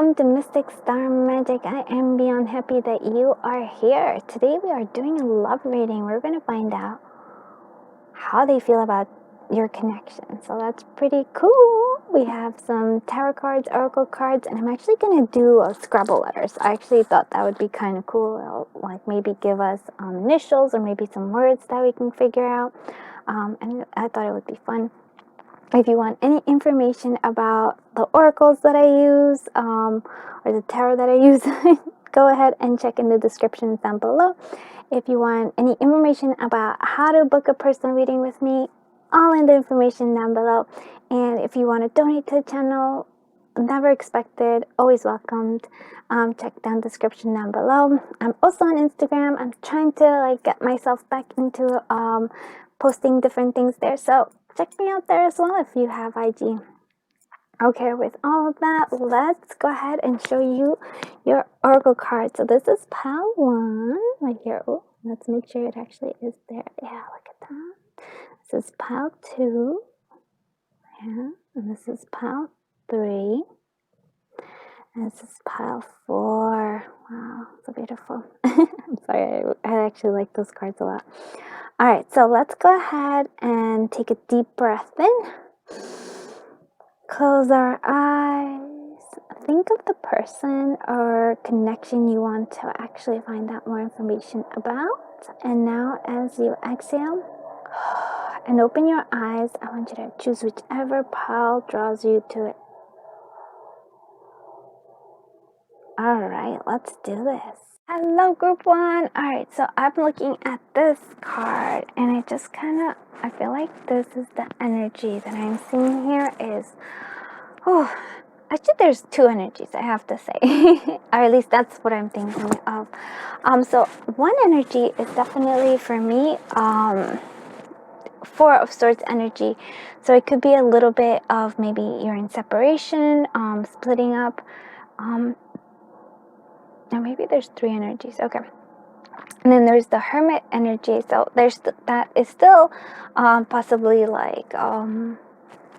Welcome to Mystic Star Magic. I am beyond happy that you are here. Today we are doing a love reading. We're going to find out how they feel about your connection. So that's pretty cool. We have some tarot cards, oracle cards, and I'm actually going to do a Scrabble letters. I actually thought that would be kind of cool. It'll, like, maybe give us initials or maybe some words that we can figure out. And I thought it would be fun. If you want any information about the oracles that I use or the tarot that I use, go ahead and check in the description down below. If you want any information about how to book a personal reading with me, all in the information down below. And if you want to donate to the channel, never expected, always welcomed. Check down the description down below. I'm also on Instagram. I'm trying to get myself back into posting different things there, so check me out there as well if you have IG. Okay, with all of that, let's go ahead and show you your oracle card. So this is pile 1 right here. Oh, let's make sure it actually is there. Yeah, look at that. This is pile 2. Yeah, and this is pile 3. And this is pile 4. Wow, so beautiful. I'm sorry, I actually like those cards a lot. All right, so let's go ahead and take a deep breath in. Close our eyes. Think of the person or connection you want to actually find out more information about. And now as you exhale and open your eyes, I want you to choose whichever pile draws you to it. All right, let's do this. Hello, group 1. All right, so I'm looking at this card, and I just I feel like this is the energy that I'm seeing here is, actually there's 2 energies, I have to say, or at least that's what I'm thinking of. So one energy is definitely for me, 4 of Swords energy. So it could be a little bit of maybe you're in separation, splitting up, now maybe there's 3 energies. Okay. And then there's the Hermit energy. So there's that is still possibly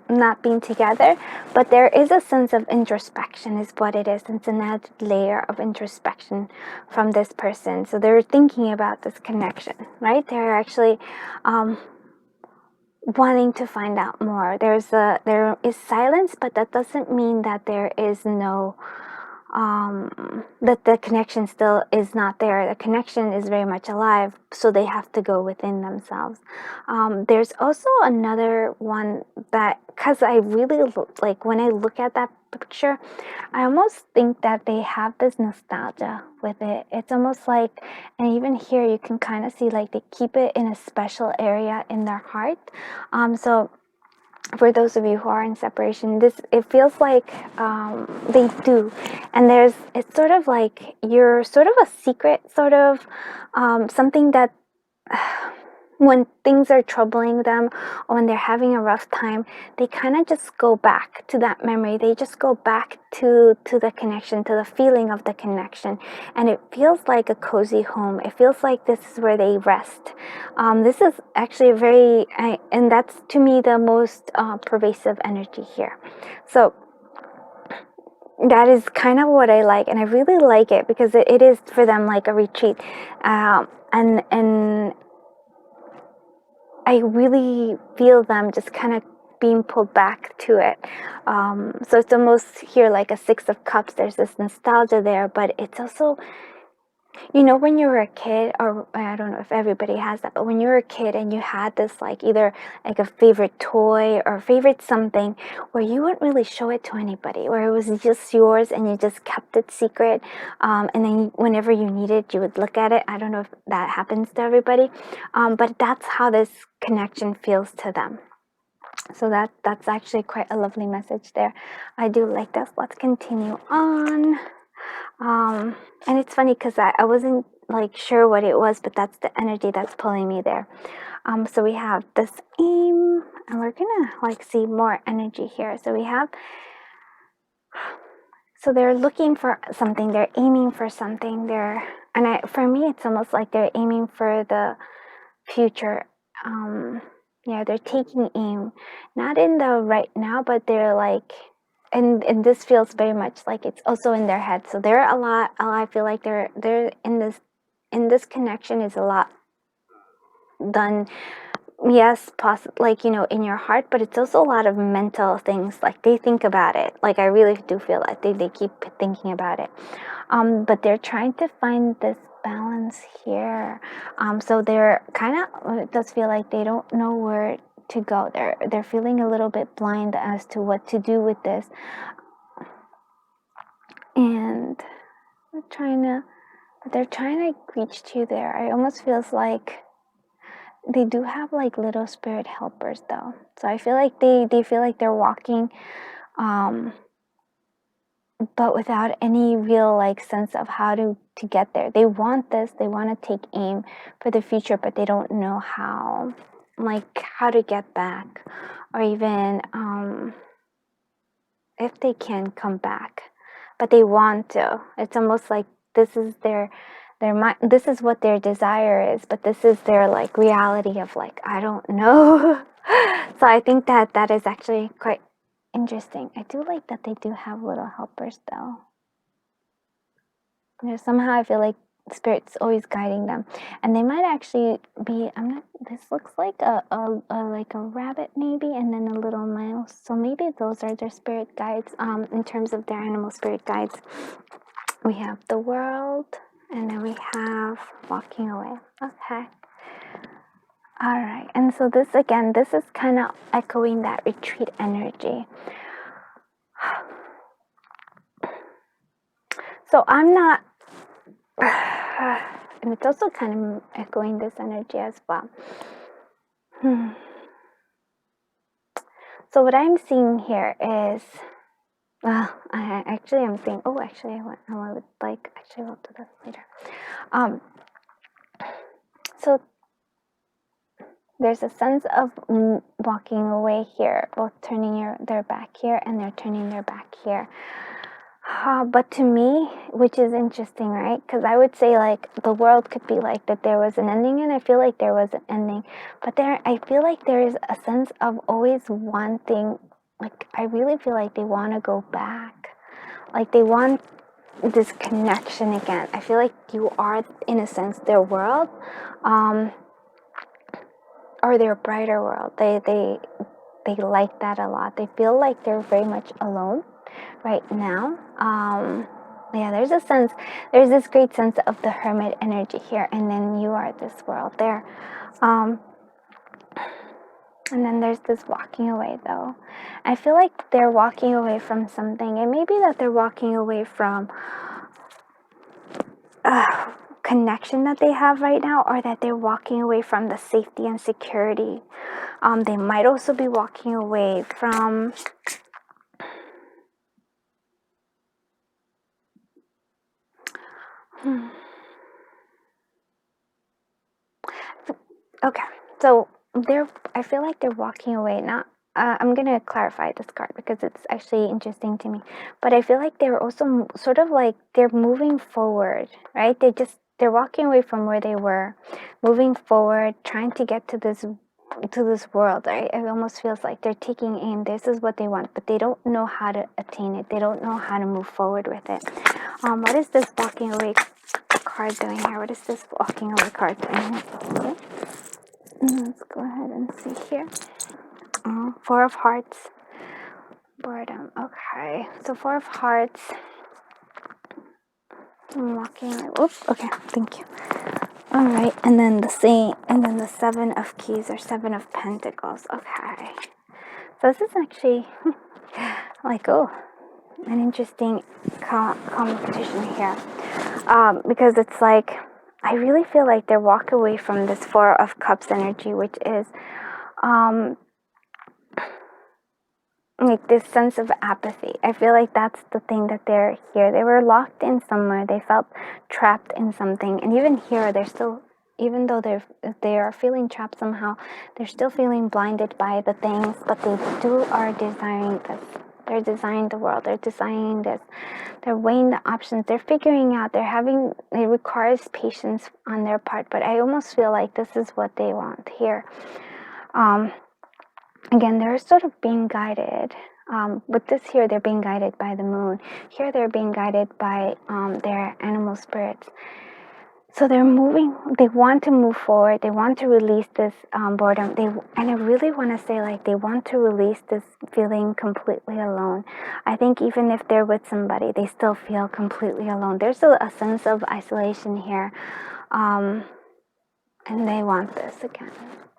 not being together, but there is a sense of introspection is what it is. It's an added layer of introspection from this person. So they're thinking about this connection, right? They're actually wanting to find out more. There is silence, but that doesn't mean that there is no that the connection still is not there. The connection is very much alive, so they have to go within themselves. There's also another one that, because I really like when I look at that picture, I almost think that they have this nostalgia with it. It's almost like, and even here you can kind of see like they keep it in a special area in their heart. So for those of you who are in separation, it feels like they do, and it's sort of like you're sort of a secret, sort of something that when things are troubling them or when they're having a rough time, they kind of just go back to that memory. They just go back to the connection, to the feeling of the connection, and it feels like a cozy home. It feels like this is where they rest. This is actually and that's to me the most pervasive energy here. So that is kind of what I like, and I really like it because it is for them like a retreat, and I really feel them just kind of being pulled back to it. So it's almost here like a 6 of Cups. There's this nostalgia there, but it's also, when you were a kid, or I don't know if everybody has that, but when you were a kid and you had this either like a favorite toy or favorite something where you wouldn't really show it to anybody, where it was just yours and you just kept it secret, and then whenever you needed, you would look at it. I don't know if that happens to everybody, but that's how this connection feels to them. So that's actually quite a lovely message there. I do like this. Let's continue on. And it's funny because I wasn't sure what it was, but that's the energy that's pulling me there. So we have this aim, and we're gonna see more energy here. So we have, so they're looking for something, they're aiming for something there, and for me it's almost like they're aiming for the future. Yeah, they're taking aim, not in the right now, but they're and this feels very much like it's also in their head. So they're a lot, I feel like they're in this connection is a lot done, yes, like, you know, in your heart, but it's also a lot of mental things. Like they think about it. Like I really do feel that they keep thinking about it. But they're trying to find this balance here. So they're kind of, it does feel like they don't know where to go. They're feeling a little bit blind as to what to do with this. And they're trying to reach to there. I almost feels like they do have like little spirit helpers though. So I feel like they feel like they're walking, but without any real like sense of how to get there. They want this, they want to take aim for the future, but they don't know how, like how to get back, or even if they can come back, but they want to. It's almost like this is their mind, this is what their desire is, but this is their like reality of like, I don't know. So I think that is actually quite interesting. I do like that they do have little helpers though. You know, somehow I feel like spirit's always guiding them, and they might actually be, I'm not, this looks like a like a rabbit maybe, and then a little mouse, so maybe those are their spirit guides. In terms of their animal spirit guides, we have the world, and then we have walking away. Okay, all right. And so this again, this is kind of echoing that retreat energy. So I'm not and it's also kind of echoing this energy as well. So what I'm seeing here is, well, I actually am seeing, oh, actually I would like, actually we'll do this later. So there's a sense of walking away here, both turning their back here, and they're turning their back here. But to me, which is interesting, right? Because I would say like the world could be like that there was an ending, and I feel like there was an ending. But I feel like there is a sense of always wanting, like I really feel like they want to go back. Like they want this connection again. I feel like you are, in a sense, their world, or their brighter world. They like that a lot. They feel like they're very much alone right now. Yeah, there's this great sense of the hermit energy here, and then you are this world there. And then there's this walking away though. I feel like they're walking away from something. It may be that they're walking away from connection that they have right now, or that they're walking away from the safety and security. They might also be walking away from okay, so I feel like they're walking away. Not, I'm gonna clarify this card because it's actually interesting to me. But I feel like they're also sort of like they're moving forward, right? They're walking away from where they were, moving forward, trying to get to this world, right? It almost feels like they're taking aim. This is what they want, but they don't know how to attain it. They don't know how to move forward with it. What is this walking away card doing here? What is this walking away card doing here? Okay. Let's go ahead and see here. Four of Hearts. Boredom. Okay. So Four of Hearts. I'm walking away. Oops. Okay. Thank you. All right. And then the Saint. And then the Seven of Keys or Seven of Pentacles. Okay. So this is actually like, oh, an interesting competition here. Because it's like, I really feel like they walk away from this Four of Cups energy, which is like this sense of apathy. I feel like that's the thing that they're here. They were locked in somewhere. They felt trapped in something. And even here, they're still, even though they are feeling trapped somehow, they're still feeling blinded by the things, but they are desiring this. They're designing the world. They're designing this. They're weighing the options. They're figuring out. It requires patience on their part, but I almost feel like this is what they want here. again, they're sort of being guided. With this here, they're being guided by the moon. Here, they're being guided by their animal spirits. So they're moving, they want to move forward, they want to release this boredom, and I really want to say, like, they want to release this feeling completely alone. I think even if they're with somebody, they still feel completely alone. There's a sense of isolation here, and they want this again.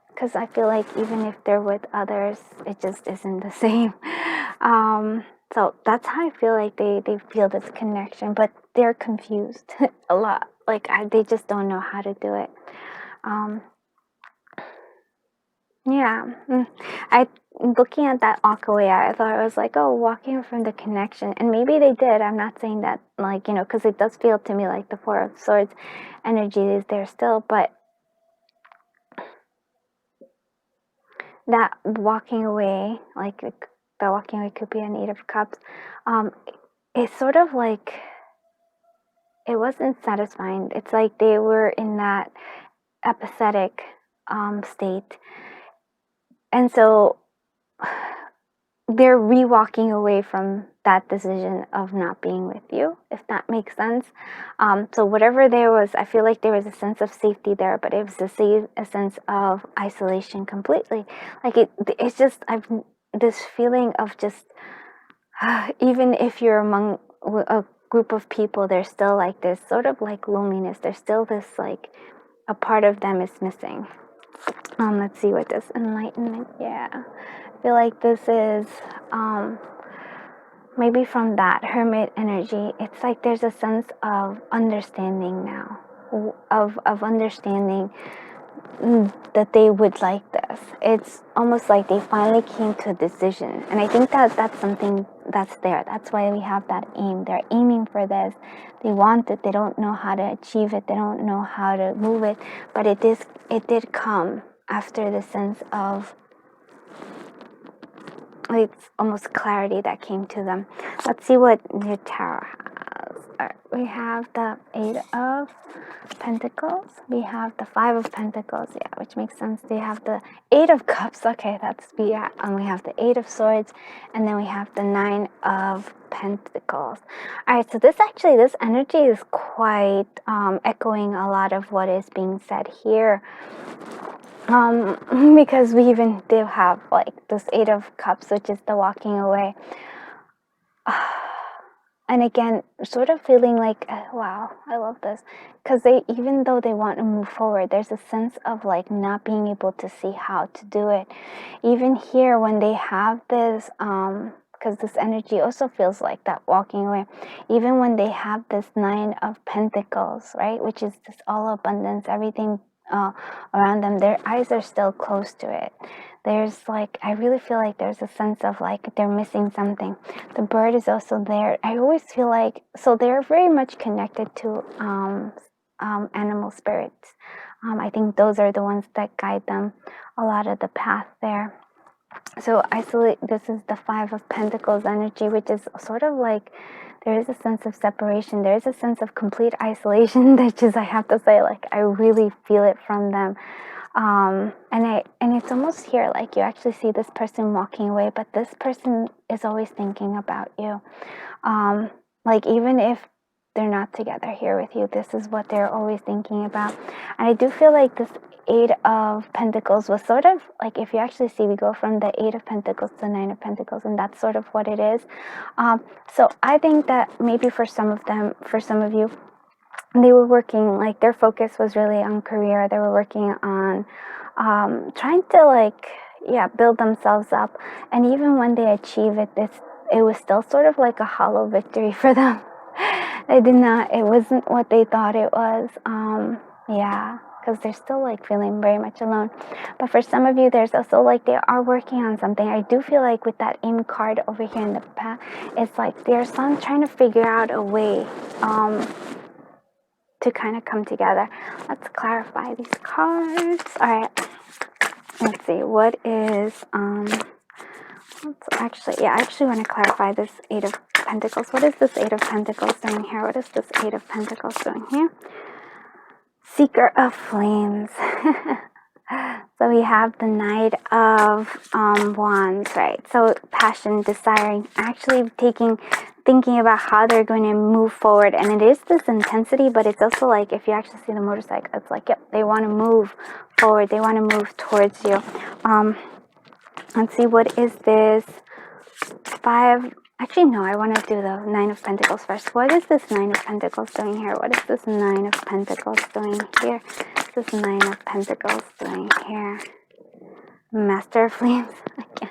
Because I feel like even if they're with others, it just isn't the same. So that's how I feel like they feel this connection, but they're confused a lot. Like, they just don't know how to do it. Yeah. Looking at that walk away, I thought it was like, oh, walking from the connection. And maybe they did. I'm not saying that, like, because it does feel to me like the Four of Swords energy is there still, but that walking away, like the walking away could be an Eight of Cups. It's sort of like it wasn't satisfying. It's like they were in that apathetic state, and so they're re-walking away from that decision of not being with you, if that makes sense. So whatever there was, I feel like there was a sense of safety there, but it was a sense of isolation completely. Like it's just this feeling of just even if you're among a group of people, there's still like this sort of like loneliness. There's still this like a part of them is missing. Let's see what this enlightenment. Yeah, I feel like this is maybe from that hermit energy. It's like there's a sense of understanding now, of understanding that they would like this. It's almost like they finally came to a decision, and I think that that's something that's there. That's why we have that aim. They're aiming for this. They want it. They don't know how to achieve it. They don't know how to move it, but it did come after the sense of, it's almost clarity that came to them. Let's see what the tarot has. Right, we have the Eight of Pentacles. We have the Five of Pentacles, yeah, which makes sense. They have the Eight of Cups. Okay, that's yeah. And we have the Eight of Swords, and then we have the Nine of Pentacles. All right, so this energy is quite echoing a lot of what is being said here. Because we even do have like this Eight of Cups, which is the walking away. And again, sort of feeling like, wow, I love this. Because even though they want to move forward, there's a sense of like not being able to see how to do it. Even here, when they have this, because this energy also feels like that walking away. Even when they have this Nine of Pentacles, right, which is this all abundance, everything around them, their eyes are still closed to it. There's like, I really feel like there's a sense of like they're missing something. The bird is also there. I always feel like, so they're very much connected to animal spirits. I think those are the ones that guide them a lot of the path there. So this is the Five of Pentacles energy, which is sort of like, there is a sense of separation. There is a sense of complete isolation, which is, I have to say, like, I really feel it from them. And it's almost here, like you actually see this person walking away, but this person is always thinking about you. Like, even if they're not together here with you, this is what they're always thinking about. And I do feel like this Eight of Pentacles was sort of like, if you actually see, we go from the Eight of Pentacles to the Nine of Pentacles, and that's sort of what it is. So I think that maybe for some of you, they were working, like their focus was really on career. They were working on trying to like, build themselves up. And even when they achieve it, it was still sort of like a hollow victory for them. It wasn't what they thought it was. Because they're still like feeling very much alone. But for some of you, there's also like they are working on something. I do feel like with that aim card over here in the path, it's like there's some trying to figure out a way to kind of come together. Let's clarify these cards. All right, let's see, what is I actually want to clarify this Eight of Pentacles. What is this Eight of Pentacles doing here? What is this Eight of Pentacles doing here? Seeker of Flames. So we have the Knight of Wands, right? So passion, desiring, actually thinking about how they're going to move forward. And it is this intensity, but it's also like, if you actually see the motorcycle, it's like, yep, they want to move forward. They want to move towards you. Let's see, what is this? Actually, no, I want to do the Nine of Pentacles first. What is this Nine of Pentacles doing here? What is this Nine of Pentacles doing here? What's this Nine of Pentacles doing here? Master of Flames again.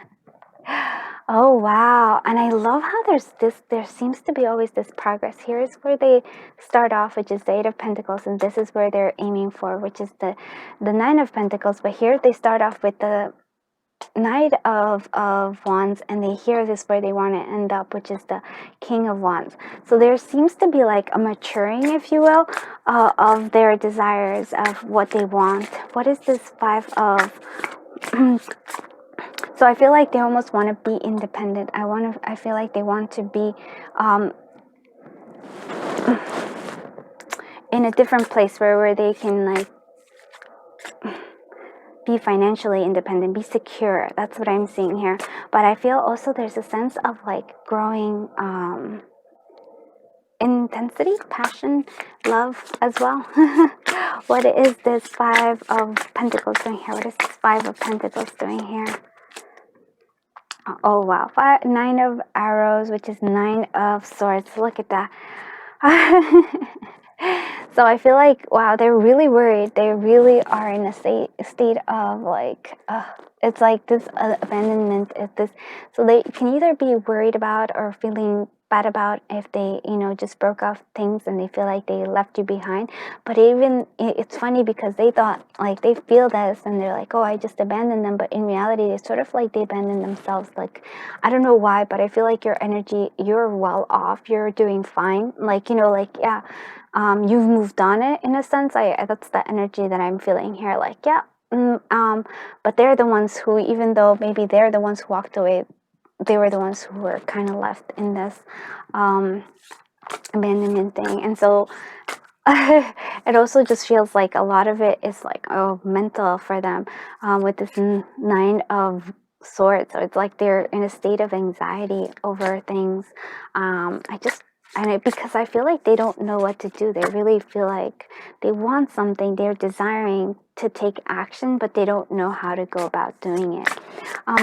Oh, wow. And I love how there seems to be always this progress. Here is where they start off, which is the Eight of Pentacles, and this is where they're aiming for, which is the Nine of Pentacles. But here they start off with the Knight of Wands, and here is where they want to end up, which is the King of Wands. So there seems to be like a maturing, if you will, of their desires, of what they want. What is this Five of so I feel like they almost want to be independent. I feel like they want to be in a different place where they can like be financially independent, be secure. That's what I'm seeing here. But I feel also there's a sense of like growing intensity, passion, love as well. What is this Five of Pentacles doing here? What is this Five of Pentacles doing here? Oh wow, Nine of Arrows, which is Nine of Swords. Look at that. So I feel like, wow, they're really worried. They really are in a state of like, it's like this abandonment. So they can either be worried about or feeling bad about if they, just broke off things and they feel like they left you behind. But it's funny because they thought like they feel this and they're like, oh, I just abandoned them. But in reality, it's sort of like they abandoned themselves. Like, I don't know why, but I feel like your energy, you're well off. You're doing fine. Like, yeah. You've moved on it in a sense. That's the energy that I'm feeling here. Like, yeah, but they're the ones who, even though maybe they're the ones who walked away, they were the ones who were kind of left in this abandonment thing. And so it also just feels like a lot of it is like, mental for them with this Nine of Swords. So it's like they're in a state of anxiety over things. Because I feel like they don't know what to do. They really feel like they want something. They're desiring to take action, but they don't know how to go about doing it.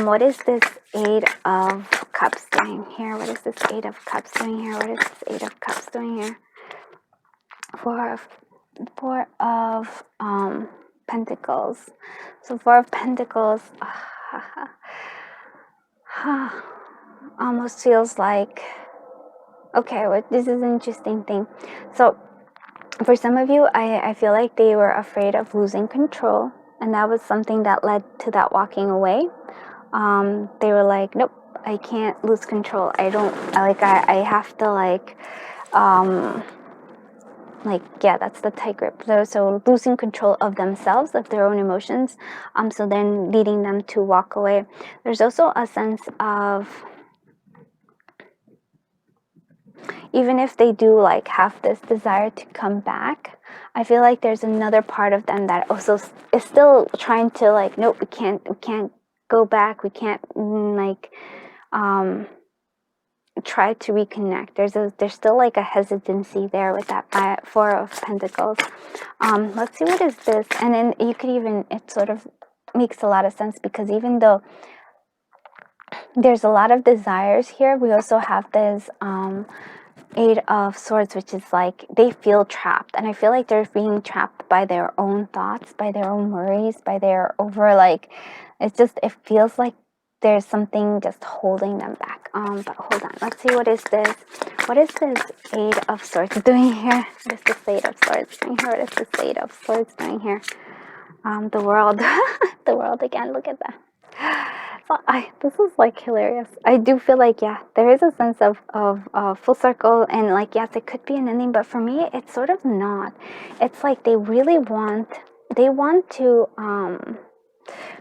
What is this Eight of Cups doing here? What is this Eight of Cups doing here? What is this Eight of Cups doing here? Four of Pentacles. So Four of Pentacles almost feels like, okay, this is an interesting thing. So for some of you, I feel like they were afraid of losing control, and that was something that led to that walking away. They were like, nope, I can't lose control. I have to yeah, that's the tight grip. So losing control of themselves, of their own emotions, so then leading them to walk away. There's also a sense of, even if they do like have this desire to come back, I feel like there's another part of them that also is still trying to like, nope, we can't go back. We can't try to reconnect. There's still like a hesitancy there with that Four of Pentacles. Let's see, what is this? And then you could even, it sort of makes a lot of sense, because even though there's a lot of desires here, we also have this Eight of Swords, which is like they feel trapped, and I feel like they're being trapped by their own thoughts, by their own worries, by their it feels like there's something just holding them back. But hold on, let's see, what is this Eight of Swords doing here? What is this Eight of Swords doing here? What is this Eight of Swords doing here? The World. The World again, look at that. So this is like hilarious. I do feel like, yeah, there is a sense of full circle, and like, yes, it could be an ending, but for me, it's sort of not. It's like they really want to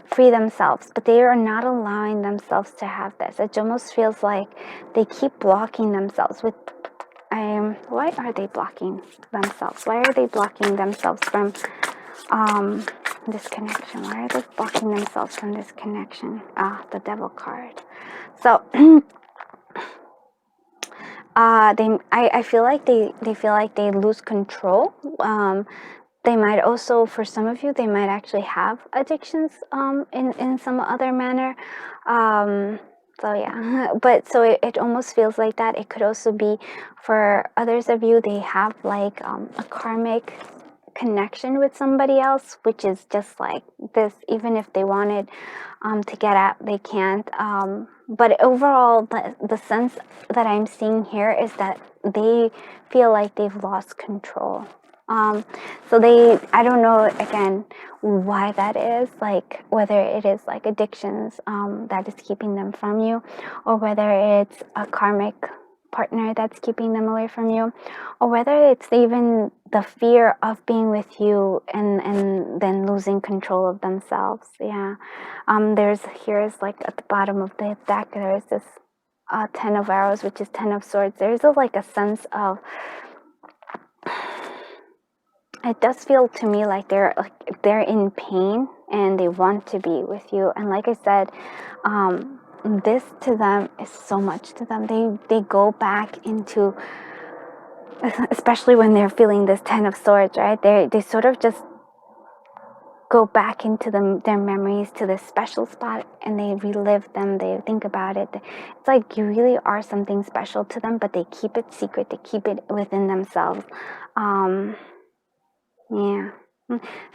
free themselves, but they are not allowing themselves to have this. It almost feels like they keep blocking themselves with, why are they blocking themselves? Why are they blocking themselves from this connection? Why are they blocking themselves from this connection? Ah, the Devil card. So I feel like they feel like they lose control. They might also, for some of you, they might actually have addictions in some other manner. So yeah, but so it almost feels like that. It could also be for others of you, they have like a karmic connection with somebody else, which is just like this. Even if they wanted to get at, they can't. But overall, the sense that I'm seeing here is that they feel like they've lost control. So I don't know, again, why that is, like whether it is like addictions that is keeping them from you, or whether it's a karmic partner that's keeping them away from you, or whether it's even the fear of being with you and then losing control of themselves. Yeah. Here's like at the bottom of the deck, there is this 10 of arrows, which is 10 of swords. There's like a sense of, it does feel to me like they're in pain and they want to be with you. And like I said, this to them is so much to them. They go back into, especially when they're feeling this 10 of swords, right? They sort of just go back into their memories to this special spot and they relive them. They think about it. It's like you really are something special to them, but they keep it secret. They keep it within themselves. Yeah.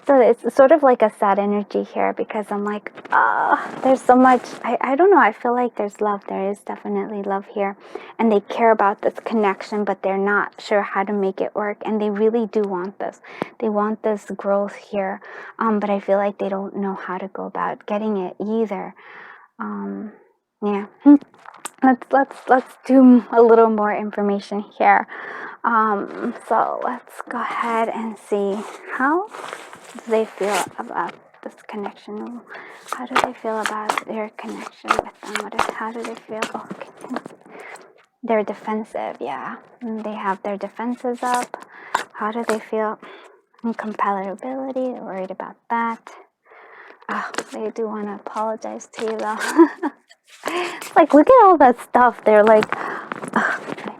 So it's sort of like a sad energy here, because I'm like, there's so much. I don't know. I feel like there's love. There is definitely love here. And they care about this connection, but they're not sure how to make it work. And they really do want this. They want this growth here. But I feel like they don't know how to go about getting it either. Yeah. Let's do a little more information here. So let's go ahead and see, how do they feel about this connection? How do they feel about their connection with them? How do they feel? Oh, okay. They're defensive, yeah. They have their defenses up. How do they feel? Incompatibility, worried about that. Oh, they do want to apologize to you though. Like, look at all that stuff. They're like,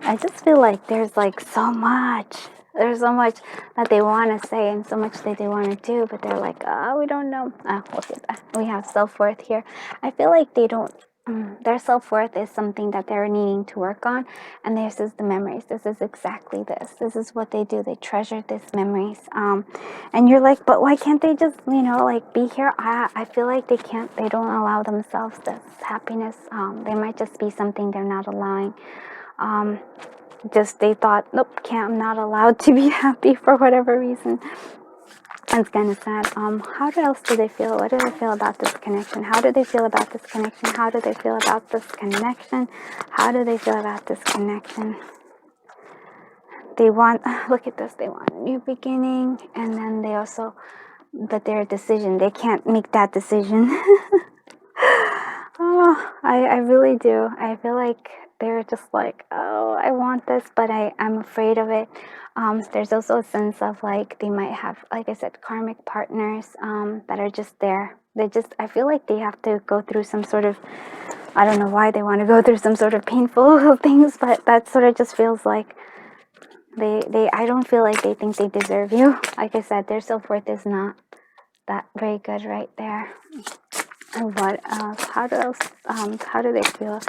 I just feel like there's like so much. There's so much that they want to say and so much that they want to do, but they're like, we don't know. We'll see that. We have self-worth here. I feel like they don't, their self-worth is something that they're needing to work on. And this is the memories. This is exactly this. This is what they do. They treasure these memories. And you're like, but why can't they just, like be here? I feel like they can't, they don't allow themselves this happiness. They might just be something they're not allowing. Just they thought, nope, I'm not allowed to be happy for whatever reason. It's kind of sad. How else do they feel? What do they feel about this connection? How do they feel about this connection? How do they feel about this connection? How do they feel about this connection? They want, look at this, they want a new beginning, and then they also, but their decision, they can't make that decision. Oh, I really do. I feel like they're just like, oh, I want this, but I'm afraid of it. There's also a sense of like they might have, like I said, karmic partners that are just there. I feel like they have to go through some sort of, I don't know why they want to go through some sort of painful things, but that sort of just feels like I don't feel like they think they deserve you. Like I said, their self-worth is not that very good right there. And what else? How do they feel?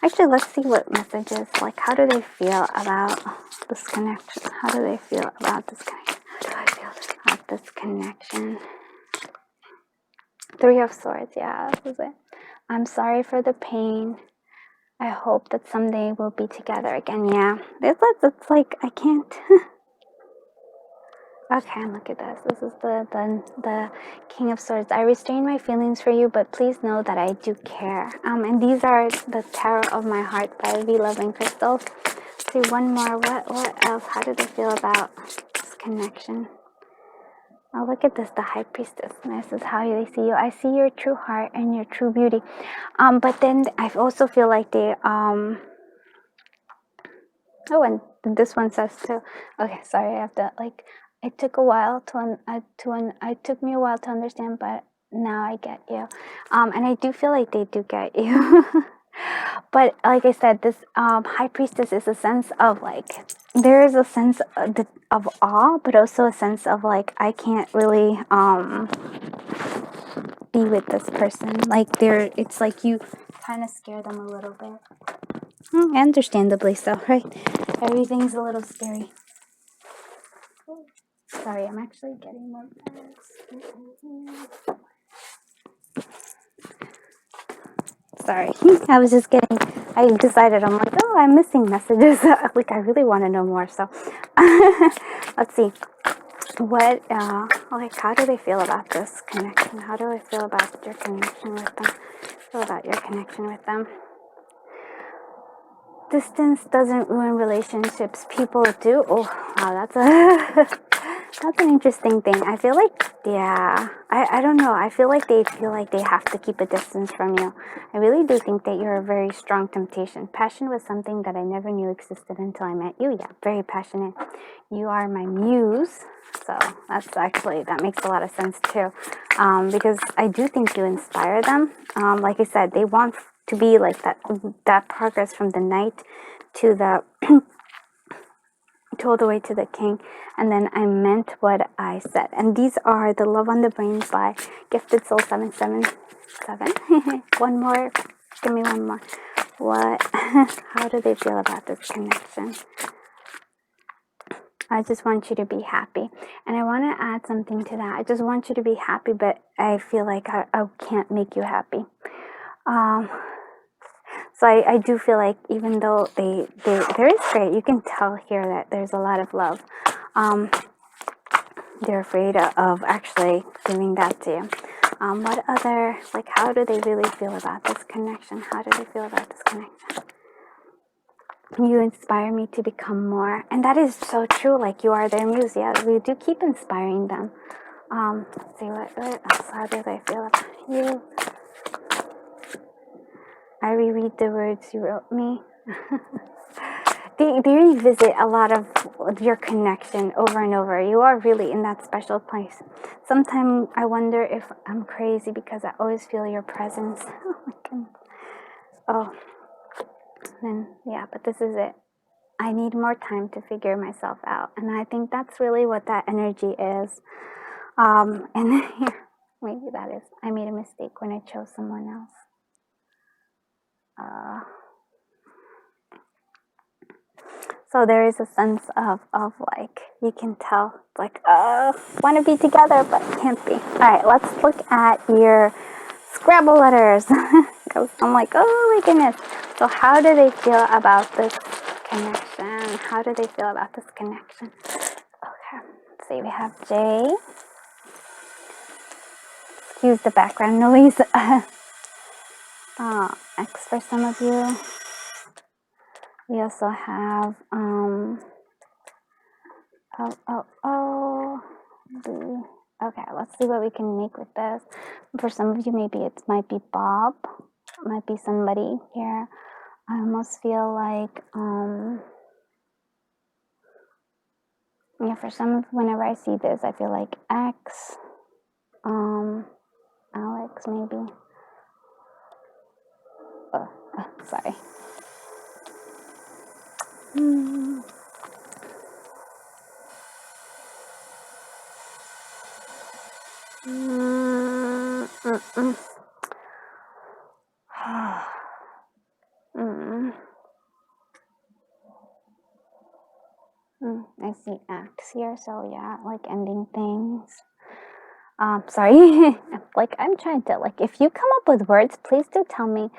Actually, let's see what messages, like, how do they feel about this connection? How do they feel about this connection? How do I feel about this connection? 3 of Swords, yeah, that was it. I'm sorry for the pain. I hope that someday we'll be together again. Yeah, it's like, I can't. Okay, look at this. This is the King of Swords. I restrain my feelings for you, but please know that I do care. And these are the Tarot of My Heart by V Loving Crystals. Let's see one more. What else? How do they feel about this connection? Oh, look at this, the High Priestess. This is how they see you. I see your true heart and your true beauty. But then I also feel like they oh, and this one says too. Okay, sorry, I have to like. it took a while it took me a while to understand, but now I get you. And I do feel like they do get you. But like I said, this High Priestess is a sense of like, there is a sense of awe, but also a sense of like, I can't really be with this person. Like it's like you kind of scare them a little bit. Understandably so, right? Everything's a little scary. Sorry, I'm actually getting more bags. Sorry, I was just getting, I decided, I'm like, oh, I'm missing messages. Like, I really want to know more, so. Let's see. What, like, how do they feel about this connection? How do I feel about your connection with them? Feel about your connection with them. Distance doesn't ruin relationships. People do. Oh, wow, that's a that's an interesting thing. I feel like, yeah, I don't know. I feel like they have to keep a distance from you. I really do think that you're a very strong temptation. Passion was something that I never knew existed until I met you. Yeah, very passionate. You are my muse. So that's actually, that makes a lot of sense too. Because I do think you inspire them. Like I said, they want to be like that progress from the knight to the all the way to the king, and then I meant what I said. And these are the Love on the Brains by Gifted Soul 777. One more, give me one more. What? How do they feel about this connection? I just want you to be happy, and I want to add something to that. I just want you to be happy, but I feel like I can't make you happy. So I do feel like, even though there is great, you can tell here that there's a lot of love. They're afraid of actually giving that to you. What other, like, how do they really feel about this connection? How do they feel about this connection? You inspire me to become more. And that is so true. Like, you are their muse. Yeah, we do keep inspiring them. Let's see, what else? How do they feel about you? I reread the words you wrote me. They revisit a lot of your connection over and over. You are really in that special place. Sometimes I wonder if I'm crazy because I always feel your presence. Oh my goodness. Oh, then yeah, but this is it. I need more time to figure myself out. And I think that's really what that energy is. And here, maybe that is, I made a mistake when I chose someone else. So there is a sense of like, you can tell, like, want to be together, but can't be. All right, let's look at your Scrabble letters. Because I'm like, oh my goodness. So how do they feel about this connection? How do they feel about this connection? Okay, let's see, we have J. Excuse the background noise. X for some of you. We also have, B. Okay, let's see what we can make with this. For some of you, maybe it might be Bob. It might be somebody here. I almost feel like, yeah, for some, whenever I see this, I feel like X, Alex, maybe. Sorry. I see X here, so yeah, like ending things. Sorry, like, I'm trying to, like, if you come up with words, please do tell me.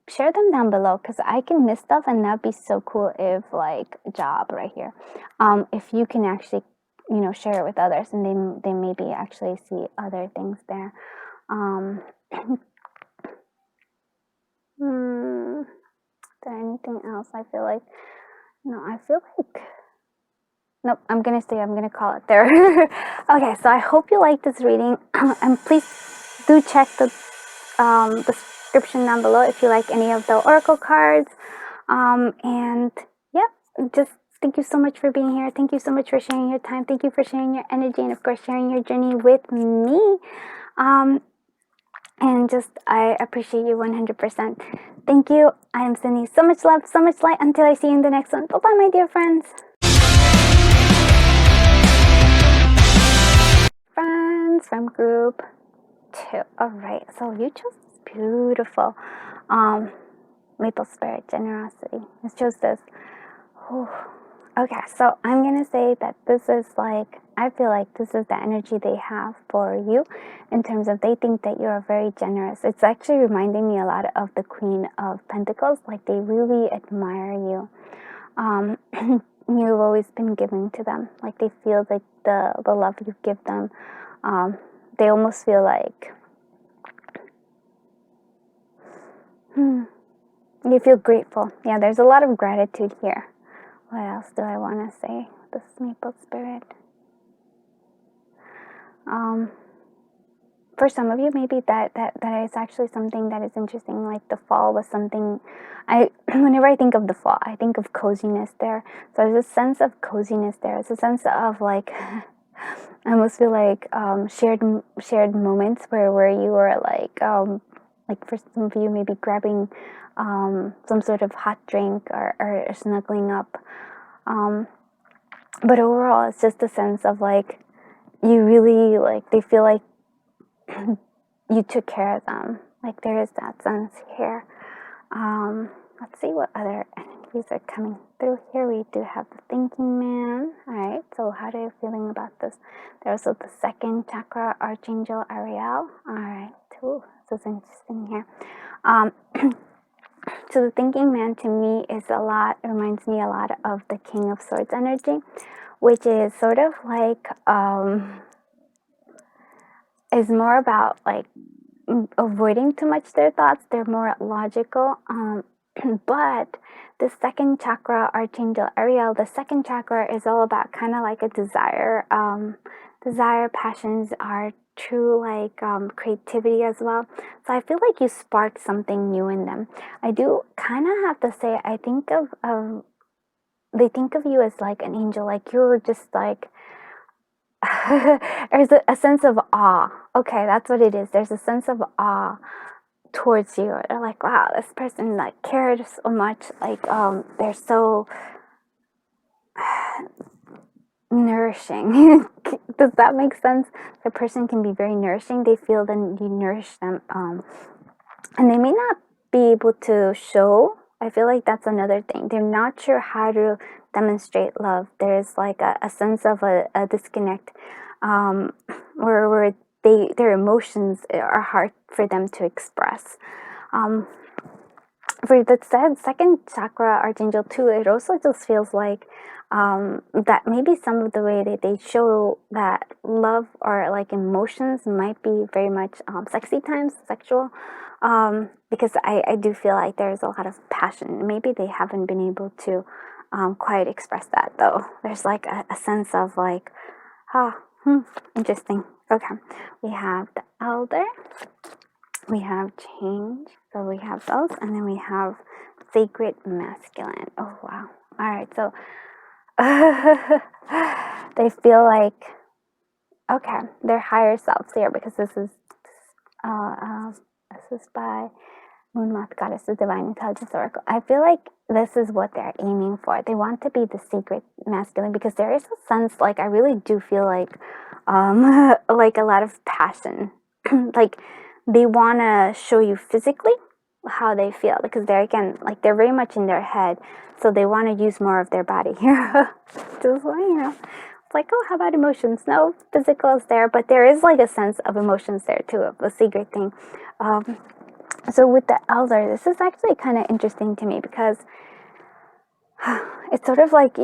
Share them down below, because I can miss stuff, and that'd be so cool if, like, job right here. If you can actually, you know, share it with others, and they maybe actually see other things there. Is there anything else? I feel like, no, I feel like, nope, I'm going to call it there. Okay, so I hope you like this reading. And please do check the description down below if you like any of the oracle cards. And yeah, just Thank you so much for being here. Thank you so much for sharing your time. Thank you for sharing your energy and, of course, sharing your journey with me. And just, I appreciate you 100%. Thank you. I am sending so much love, so much light until I see you in the next one. Bye-bye, my dear friends. Friends from group 2. All right, so you chose beautiful maple spirit generosity. You chose this. Whew. Okay, so I'm gonna say that this is like, I feel like this is the energy they have for you in terms of they think that you're very generous. It's actually reminding me a lot of the Queen of Pentacles. Like, they really admire you. You've always been giving to them. Like, they feel like the love you give them. They almost feel like you feel grateful. Yeah, there's a lot of gratitude here. What else do I want to say? This maple spirit. For some of you, maybe that is actually something that is interesting. Like, the fall was something. Whenever I think of the fall, I think of coziness there. So there's a sense of coziness there. It's a sense of like, I almost feel like shared moments where you were like for some of you, maybe grabbing some sort of hot drink or snuggling up. But overall, it's just a sense of like, you really, like, they feel like you took care of them. Like, there is that sense here. Let's see what other energies are coming through here. We do have the thinking man. All right, so how are you feeling about this? There's also the second chakra, Archangel Ariel. All right, ooh, this is interesting here. So the thinking man to me is it reminds me a lot of the King of Swords energy, which is sort of like, is more about like avoiding too much their thoughts. They're more logical. But the second chakra, Archangel Ariel, the second chakra is all about kind of like a desire. Desire, passions are true, like creativity as well. So I feel like you sparked something new in them. I do kind of have to say, I think they think of you as like an angel, like you're just like, there's a sense of awe. Okay, that's what it is. There's a sense of awe towards you. They're like, wow, this person like cared so much. Like, they're so nourishing. Does that make sense? The person can be very nourishing. They feel that you nourish them, and they may not be able to show. I feel like that's another thing. They're not sure how to demonstrate love. There's like a sense of a disconnect, where their emotions are hard for them to express. For the second chakra, Archangel 2, it also just feels like that maybe some of the way that they show that love or like emotions might be very much sexy times, sexual, because I do feel like there's a lot of passion. Maybe they haven't been able to quite express that, though. There's like a sense of like, interesting. Okay, we have the Elder. We have change, so we have those, and then we have sacred masculine. Oh wow! All right, so they feel like, okay, they're higher selves here, because this is by Moon Moth Goddess, the Divine Intelligence Oracle. I feel like this is what they're aiming for. They want to be the sacred masculine, because there is a sense, like, I really do feel like like a lot of passion. Like, they want to show you physically how they feel, because they're, again, like, they're very much in their head, so they want to use more of their body here. Just like, you know, it's like, oh, how about emotions? No, physical is there, but there is like a sense of emotions there too, of a secret thing. So with the Elder, this is actually kind of interesting to me, because it's sort of like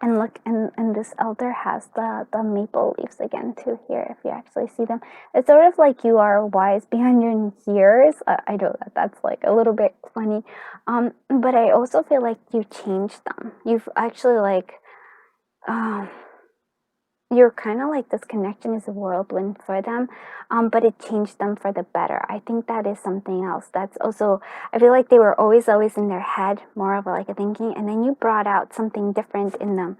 and look, and this Elder has the maple leaves again too here, if you actually see them. It's sort of like you are wise beyond your years. I know that that's like a little bit funny, but I also feel like you changed them. You've actually like you're kind of like, this connection is a whirlwind for them, but it changed them for the better. I think that is something else that's also, I feel like they were always in their head, more of like a thinking, and then you brought out something different in them.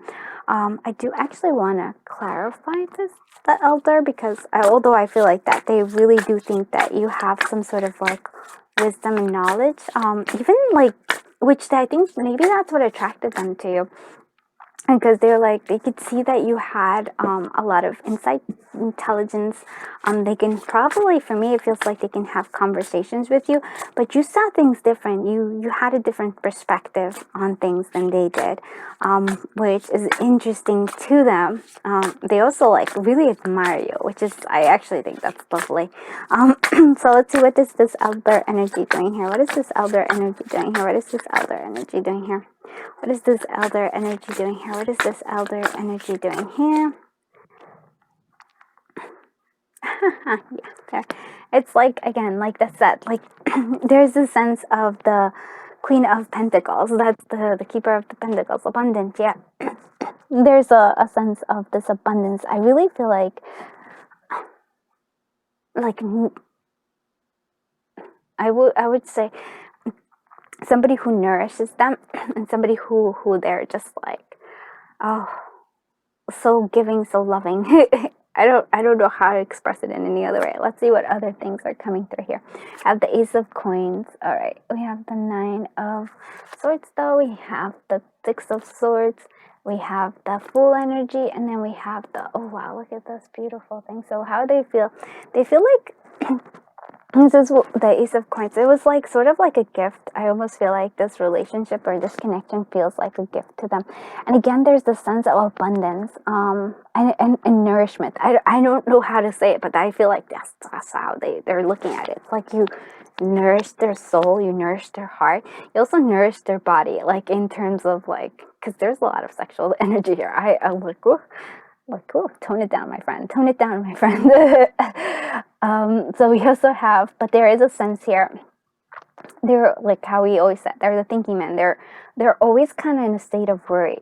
I do actually want to clarify this, the elder, because although I feel like that they really do think that you have some sort of like wisdom and knowledge, even like, which I think maybe that's what attracted them to you. Because they're like, they could see that you had a lot of insight, intelligence. They can probably, for me, it feels like they can have conversations with you, but you saw things different. You had a different perspective on things than they did, which is interesting to them. They also like really admire you, which is, I actually think that's lovely. So let's see, what is this elder energy doing here? What is this elder energy doing here? What is this elder energy doing here? What is this elder energy doing here? What is this elder energy doing here? Yeah, there. It's like, again, like the set, like there's a sense of the Queen of Pentacles. That's the Keeper of the Pentacles, abundance. Yeah, there's a sense of this abundance. I really feel like I would say somebody who nourishes them, and somebody who they're just like, oh, so giving, so loving. I don't know how to express it in any other way. Let's see what other things are coming through here. I have the Ace of Coins. All right, we have the Nine of Swords, though. We have the Six of Swords. We have the Fool energy, and then we have the, oh wow, look at this beautiful thing. So how they feel? They feel like this is the Ace of Coins. It was like sort of like a gift. I almost feel like this relationship or this connection feels like a gift to them. And again, there's the sense of abundance, and nourishment. I don't know how to say it, but I feel like that's how they're looking at it. It's like you nourish their soul, you nourish their heart, you also nourish their body, like in terms of like, because there's a lot of sexual energy here. I'm like, whoa. Like, oh, tone it down, my friend. Tone it down, my friend. So we also have, but there is a sense here. They're like how we always said, they're the thinking man. They're always kind of in a state of worry.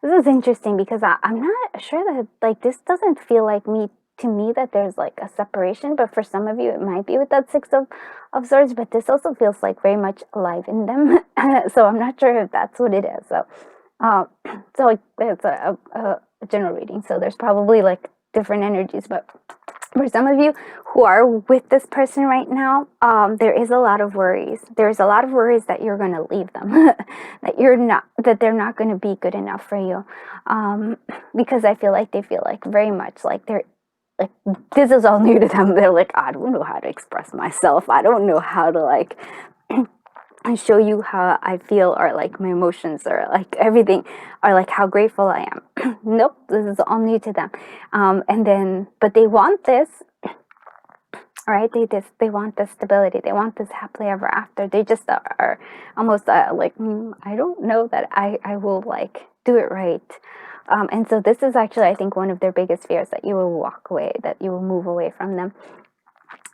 This is interesting because I'm not sure that like this doesn't feel like to me that there's like a separation, but for some of you it might be with that Six of Swords, but this also feels like very much alive in them. So I'm not sure if that's what it is. So so like it's a general reading, so there's probably like different energies, but for some of you who are with this person right now, there is a lot of worries. There's a lot of worries that you're going to leave them, that they're not going to be good enough for you, because I feel like they feel like very much like they're like, this is all new to them. They're like, I don't know how to express myself. I don't know how to like and show you how I feel, or like my emotions, or like everything, or like how grateful I am. Nope, this is all new to them. And then, but they want this, right? They want this stability. They want this happily ever after. They just are almost like, I don't know that I will like do it right. And so this is actually, I think, one of their biggest fears, that you will walk away, that you will move away from them.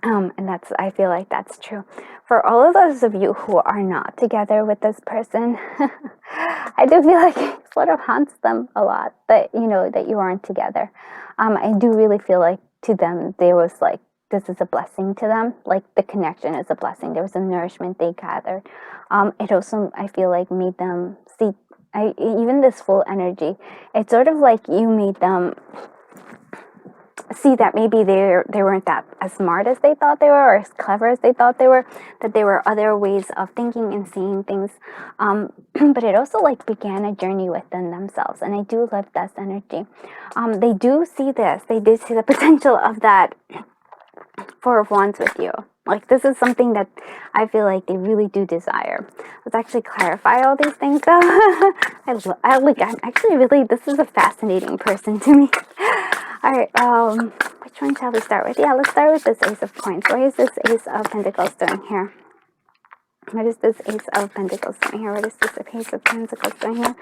And I feel like that's true for all of those of you who are not together with this person. I do feel like it sort of haunts them a lot that, that you aren't together. I do really feel like to them, there was like, this is a blessing to them. Like the connection is a blessing. There was a nourishment they gathered. It also, I feel like, made them see, even this full energy, it's sort of like you made them see that maybe they weren't that as smart as they thought they were, or as clever as they thought they were, that there were other ways of thinking and seeing things. But it also like began a journey within themselves, and I do love this energy. They do see this. They did see the potential of that Four of Wands with you. Like this is something that I feel like they really do desire. Let's actually clarify all these things though. I'm actually really, this is a fascinating person to me. All right, which one shall we start with? Yeah, let's start with this Ace of Coins. What is this Ace of Pentacles doing here? What is this Ace of Pentacles doing here? What is this Ace of Pentacles doing here?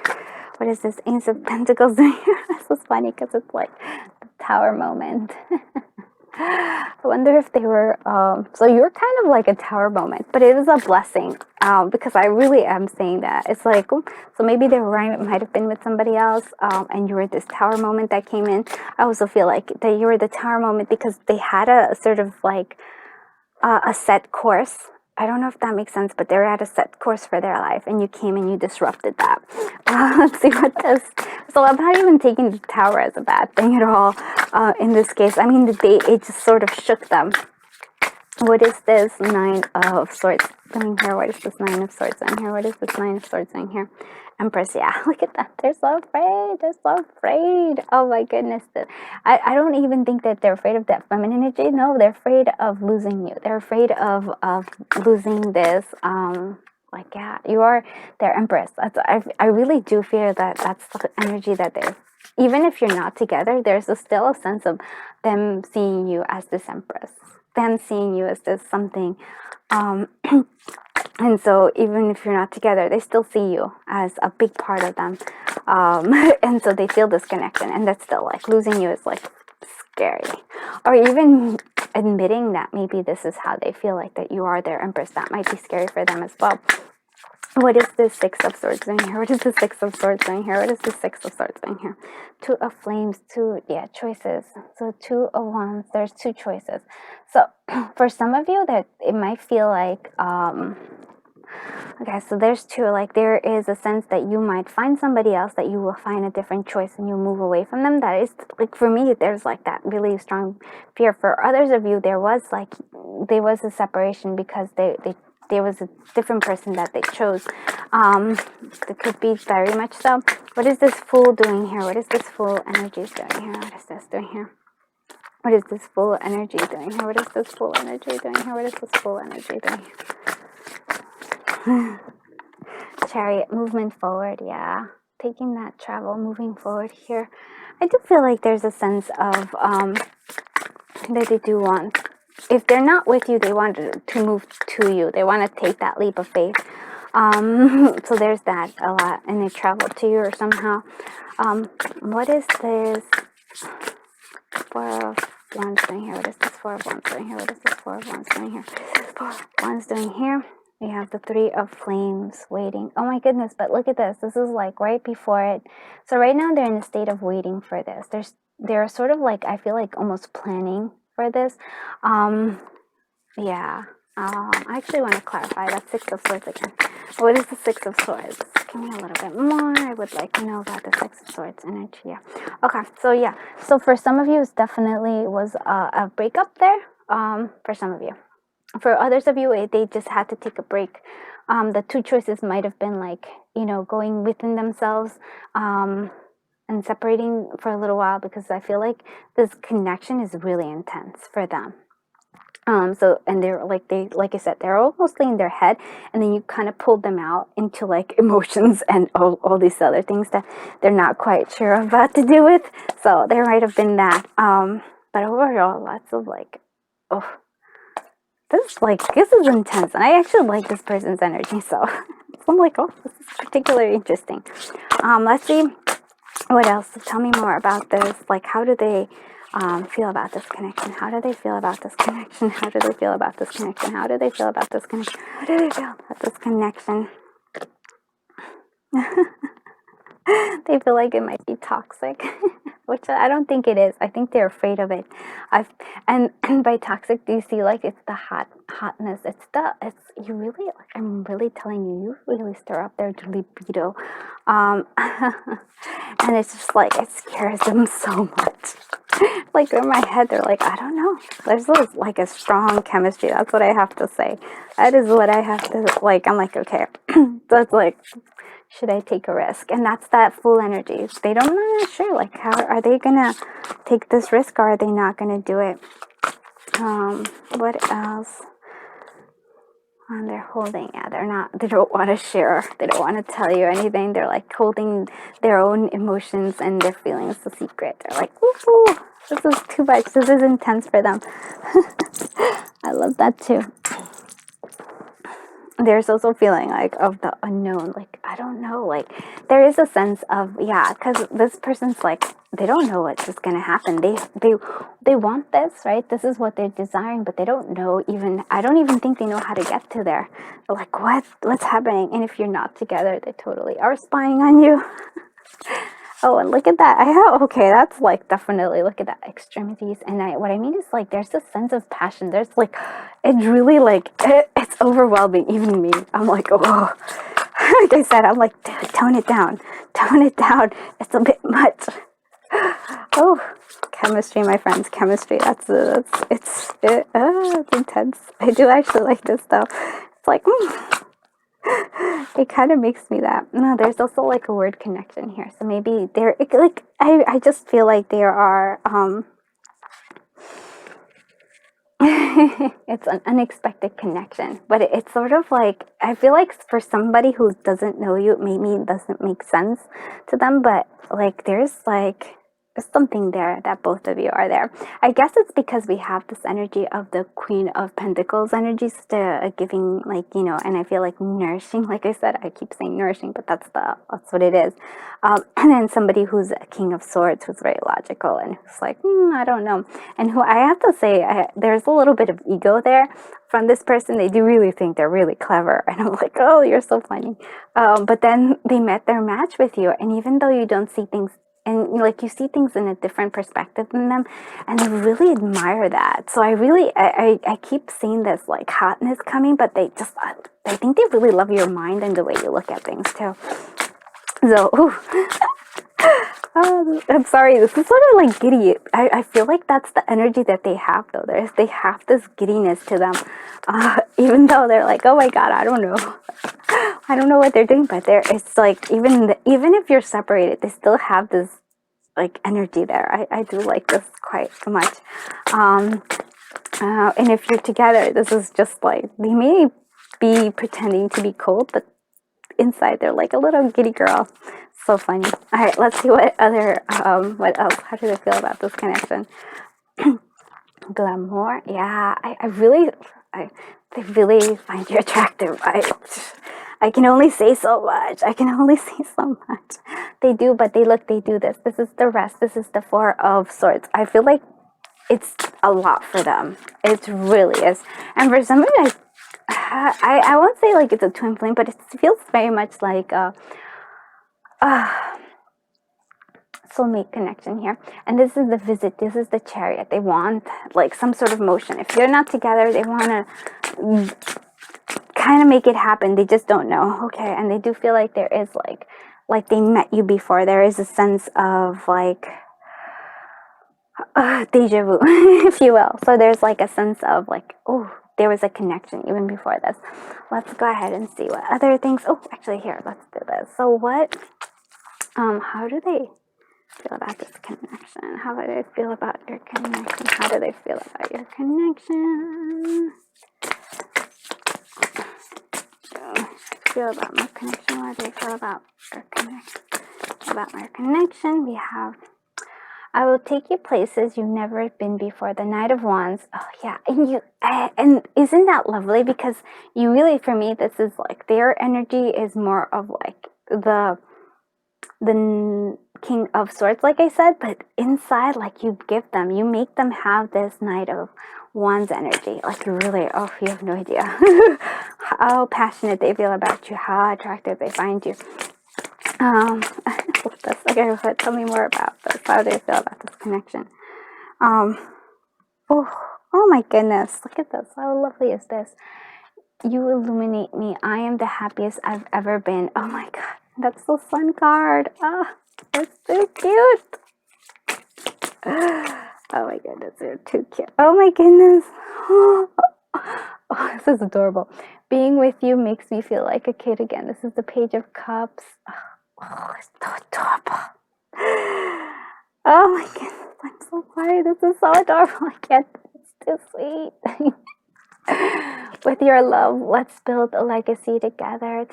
What is this Ace of Pentacles doing here? This is funny because it's like the Tower moment. I wonder if they were, so you're kind of like a tower moment, but it is a blessing, because I really am saying that. It's like, so maybe they might have been with somebody else, and you were this tower moment that came in. I also feel like that you were the tower moment because they had a sort of like a set course. I don't know if that makes sense, but they're at a set course for their life, and you came and you disrupted that. Let's see what this. So I'm not even taking the tower as a bad thing at all. In this case, I mean, it just sort of shook them. What is this Nine of Swords doing here? What is this Nine of Swords doing here? What is this Nine of Swords doing here? Empress, yeah, look at that. They're so afraid. They're so afraid. Oh my goodness. I don't even think that they're afraid of that feminine energy. No, they're afraid of losing you. They're afraid of losing this. Like, yeah, you are their Empress. I really do fear that that's the energy that they're, even if you're not together, there's still a sense of them seeing you as this Empress, them seeing you as this something. And so even if you're not together, they still see you as a big part of them. And so they feel this connection, and that's still like losing you is like scary. Or even admitting that maybe this is how they feel, like that you are their Empress, that might be scary for them as well. What is the Six of Swords doing here? What is the Six of Swords doing here? What is the Six of Swords doing here? Two of Flames, choices. So Two of Wands, there's two choices. So for some of you that it might feel like, okay, so there's two, like there is a sense that you might find somebody else, that you will find a different choice and you move away from them. That is, like for me, there's like that really strong fear. For others of you, there was a separation because there was a different person that they chose. It could be very much so. What is this Fool doing here? What is this Fool energy doing here? What is this doing here? What is this Fool energy doing here? What is this Fool energy doing here? What is this Fool energy doing here? Chariot, movement forward, yeah. Taking that travel, moving forward here. I do feel like there's a sense of that they do want, if they're not with you, they want to move to you. They want to take that leap of faith. So there's that a lot, and they travel to you or somehow. What is this Four of Wands doing here? What is this Four of Wands doing here? What is this Four of Wands doing here? Four of Wands doing here. We have the Three of Flames waiting. Oh my goodness, but look at this. This is like right before it. So right now they're in a state of waiting for this. They're sort of like, I feel like almost planning for this. Yeah. I actually want to clarify that Six of Swords again. What is the Six of Swords? Give me a little bit more. I would like to know about the Six of Swords energy. Yeah. Okay. So yeah. So for some of you, it definitely was a breakup there. For some of you. For others of you, they just had to take a break. The two choices might have been like, going within themselves, and separating for a little while, because I feel like this connection is really intense for them. So, and they're like I said, they're all mostly in their head, and then you kind of pulled them out into like emotions and all these other things that they're not quite sure of what to do with. So there might have been that. But overall, lots of like, this is intense, and I actually like this person's energy, so I'm like, this is particularly interesting. Let's see what else. Tell me more about this. Like, how do they feel about this connection? How do they feel about this connection? How do they feel about this connection? How do they feel about this connection? How do they feel about this connection? They feel like it might be toxic, which I don't think it is. I think they're afraid of it. And by toxic, do you see like it's the hotness? It's you really, like, I'm really telling you, you really stir up their libido, and it's just like it scares them so much. Like in my head, they're like, I don't know. There's like a strong chemistry. That's what I have to say. That is what I have to like. I'm like, okay, that's like, should I take a risk? And that's that Fool energy. They don't know, sure, like, how are they gonna take this risk, or are they not gonna do it? What else? They're holding, they don't want to share. They don't want to tell you anything. They're like holding their own emotions and their feelings a secret. They're like, ooh, this is too much. This is intense for them. I love that too. There's also feeling like of the unknown, like I don't know, like there is a sense of, yeah, because this person's like, they don't know what's just gonna happen. They want this, right? This is what they're desiring, but they don't know even. I don't even think they know how to get to there. They're like, what's happening? And if you're not together, they totally are spying on you. Oh, and look at that. Okay, that's like definitely, look at that, extremities. And what I mean is like, there's a sense of passion. There's like, it's really like, it's overwhelming, even me. I'm like, oh, like I said, I'm like, dude, tone it down. Tone it down. It's a bit much. Oh, chemistry, my friends, chemistry. It's intense. I do actually like this though. It's like, it kind of makes me that. No, there's also like a word connection here. So maybe I just feel like there are, it's an unexpected connection, but it's sort of like, I feel like for somebody who doesn't know you, maybe it doesn't make sense to them, but like there's something there that both of you are there. I guess it's because we have this energy of the Queen of Pentacles energies to giving, like, you know, and I feel like nourishing, like I said, I keep saying nourishing, but that's what it is. And then somebody who's a King of Swords, who's very logical and who's like, I don't know. And who I have to say, there's a little bit of ego there from this person. They do really think they're really clever. And I'm like, oh, you're so funny. But then they met their match with you. And even though you don't see things, and like you see things in a different perspective than them, and I really admire that. So I keep seeing this like hotness coming, but I think they really love your mind and the way you look at things too. So, I'm sorry, this is sort of like giddy. I feel like that's the energy that they have though. They have this giddiness to them, even though they're like, oh my god, I don't know. I don't know what they're doing, but it's like, even if you're separated, they still have this like energy there. I do like this quite much. And if you're together, this is just like, they may be pretending to be cold, but inside they're like a little giddy girl. So funny. All right, let's see what else. How do they feel about this connection? Glamour. Yeah, they really find you attractive. I can only say so much. They do, but they do this. This is the rest. This is the Four of Swords. I feel like it's a lot for them. It really is. And for somebody, I won't say like it's a twin flame, but it feels very much like soulmate connection here. And this is the visit. This is the Chariot. They want like some sort of motion. If they're not together, they want to kind of make it happen. They just don't know. Okay. And they do feel like there is like they met you before. There is a sense of like deja vu, if you will. So there's like a sense of like, oh, there was a connection even before this. Let's go ahead and see what other things. Oh, actually here, let's do this. So what, how do they feel about this connection? How do they feel about your connection? How do they feel about your connection? Feel about my connection. What do they feel about your connection? About my connection, we have, I will take you places you've never been before. The Knight of Wands. Oh yeah, and isn't that lovely? Because you really, for me, this is like their energy is more of like the King of Swords, like I said, but inside, like you make them have this Knight of Wands energy. Like you really, oh, you have no idea how passionate they feel about you, how attractive they find you. Okay, tell me more about this. How do they feel about this connection? Oh my goodness, look at this. How lovely is this? You illuminate me. I am the happiest I've ever been. Oh my god, that's the Sun card. It's so cute. Oh my goodness, they're too cute. Oh my goodness. Oh, this is adorable. Being with you makes me feel like a kid again. This is the Page of Cups. Oh, it's so adorable. Oh my goodness, I'm so sorry. This is so adorable. I can't. It's too sweet. With your love, let's build a legacy together.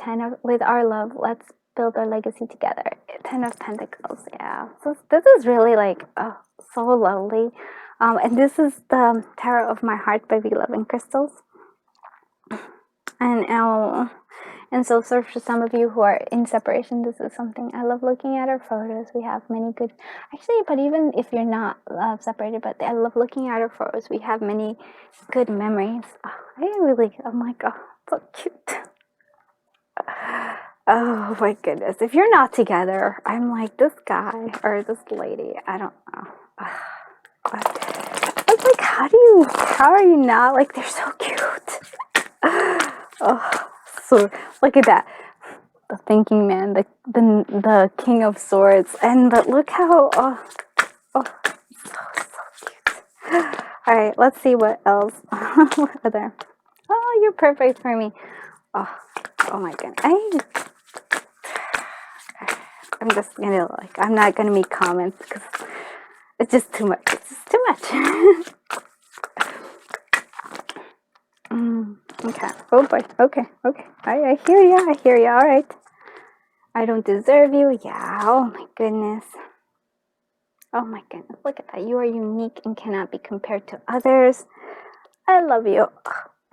With our love, let's build our legacy together. 10 of Pentacles. Yeah. So this is really like so lovely. And this is the Tarot of My Heart by Be Loving Crystals. And And so for some of you who are in separation, this is something I love looking at our photos. We have many good, actually, but even if you're not separated, but I love looking at our photos. We have many good memories. Oh my God, so cute. Oh my goodness. If you're not together, I'm like, this guy or this lady, I don't know. I was like, how are you not? Like, they're so cute. Oh, so look at that. The thinking man, the king of swords. And look how, so cute. All right, let's see what else. What other? Oh, you're perfect for me. Oh my goodness. I'm just gonna I'm not gonna make comments because it's just too much. It's just too much. Okay. Oh boy. Okay. I hear you. All right. I don't deserve you. Yeah. Oh my goodness. Look at that. You are unique and cannot be compared to others. I love you.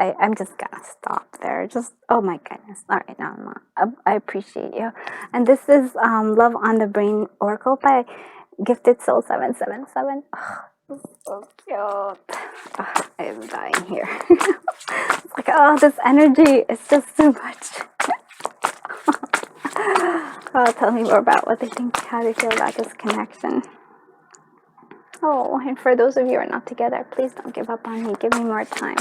I'm just gonna stop there. Just, oh my goodness. All right, now I'm not. I appreciate you. And this is Love on the Brain Oracle by Gifted Soul 777. Oh, so cute. Oh, I am dying here. It's like, oh, this energy is just too much. Oh, tell me more about what they think, how they feel about this connection. Oh, and for those of you who are not together, please don't give up on me. Give me more time.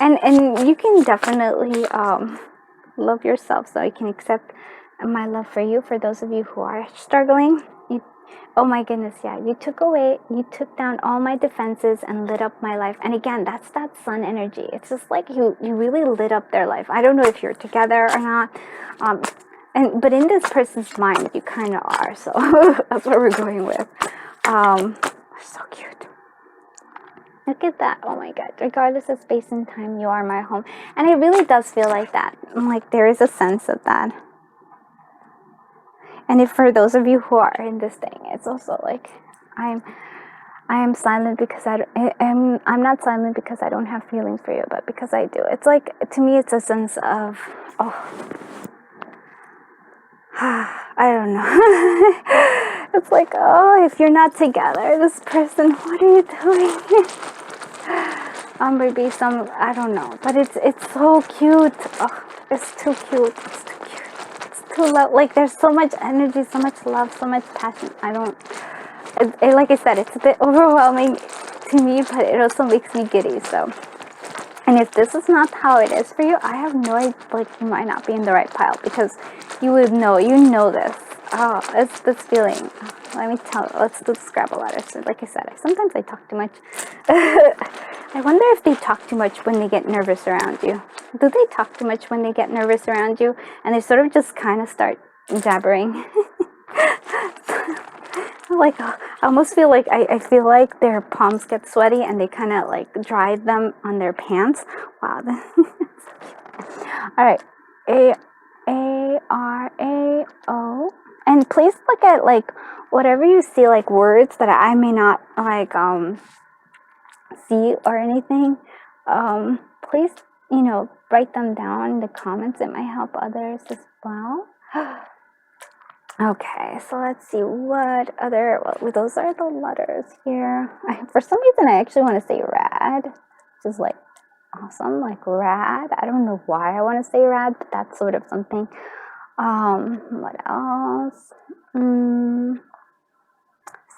And you can definitely love yourself, so you can accept my love for you. For those of you who are struggling, oh my goodness, yeah, you took down all my defenses and lit up my life. And again, that's that sun energy. It's just like you really lit up their life. I don't know if you're together or not, but in this person's mind, you kind of are. So that's what we're going with. So cute. Look at that. Oh my God. Regardless of space and time, you are my home. And it really does feel like that. Like there is a sense of that. And if for those of you who are in this thing, it's also like I am silent because I'm not silent because I don't have feelings for you, but because I do. It's like, to me, it's a sense of, I don't know. It's like, oh, if you're not together, this person, what are you doing? Maybe I don't know, but it's so cute. Oh, it's too cute. It's too cute. It's too love. Like there's so much energy, so much love, so much passion. Like I said, it's a bit overwhelming to me, but it also makes me giddy. So, and if this is not how it is for you, I have no idea. Like you might not be in the right pile because you would know. You know this. Oh, it's this feeling. Let me tell you. Let's do the Scrabble letters. So like I said, sometimes I talk too much. I wonder if they talk too much when they get nervous around you. Do they talk too much when they get nervous around you? And they sort of just kind of start jabbering. Like, I almost feel like I feel like their palms get sweaty and they kind of like dry them on their pants. Wow. All right. A-R-A-O. And please look at like whatever you see, like words that I may not like see or anything. Please, write them down in the comments. It might help others as well. Okay, so let's see what other, well, those are the letters here. For some reason, I actually want to say rad, which is like awesome, like rad. I don't know why I want to say rad, but that's sort of something. What else?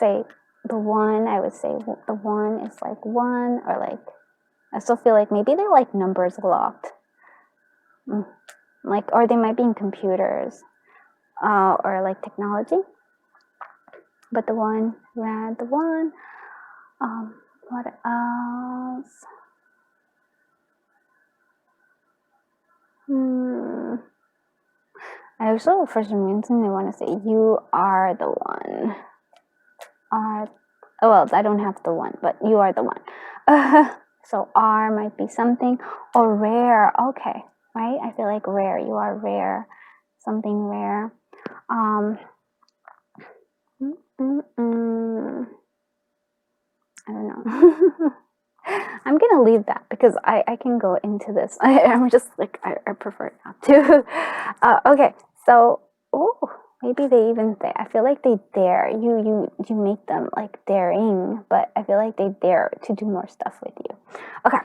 Say the one, I would say the one is like one, or like, I still feel like maybe they're like numbers locked. Like, or they might be in computers. Or like technology, but the one, rad, the one. What else? I also, for some reason, I want to say you are the one. Well, I don't have the one, but you are the one. So R might be something, or rare. Okay, right? I feel like rare. You are rare. Something rare. I don't know. I'm gonna leave that because I can go into this. I'm just like, I prefer not to. Okay, so, oh, maybe they even, I feel like they dare. You make them like daring, but I feel like they dare to do more stuff with you. Okay.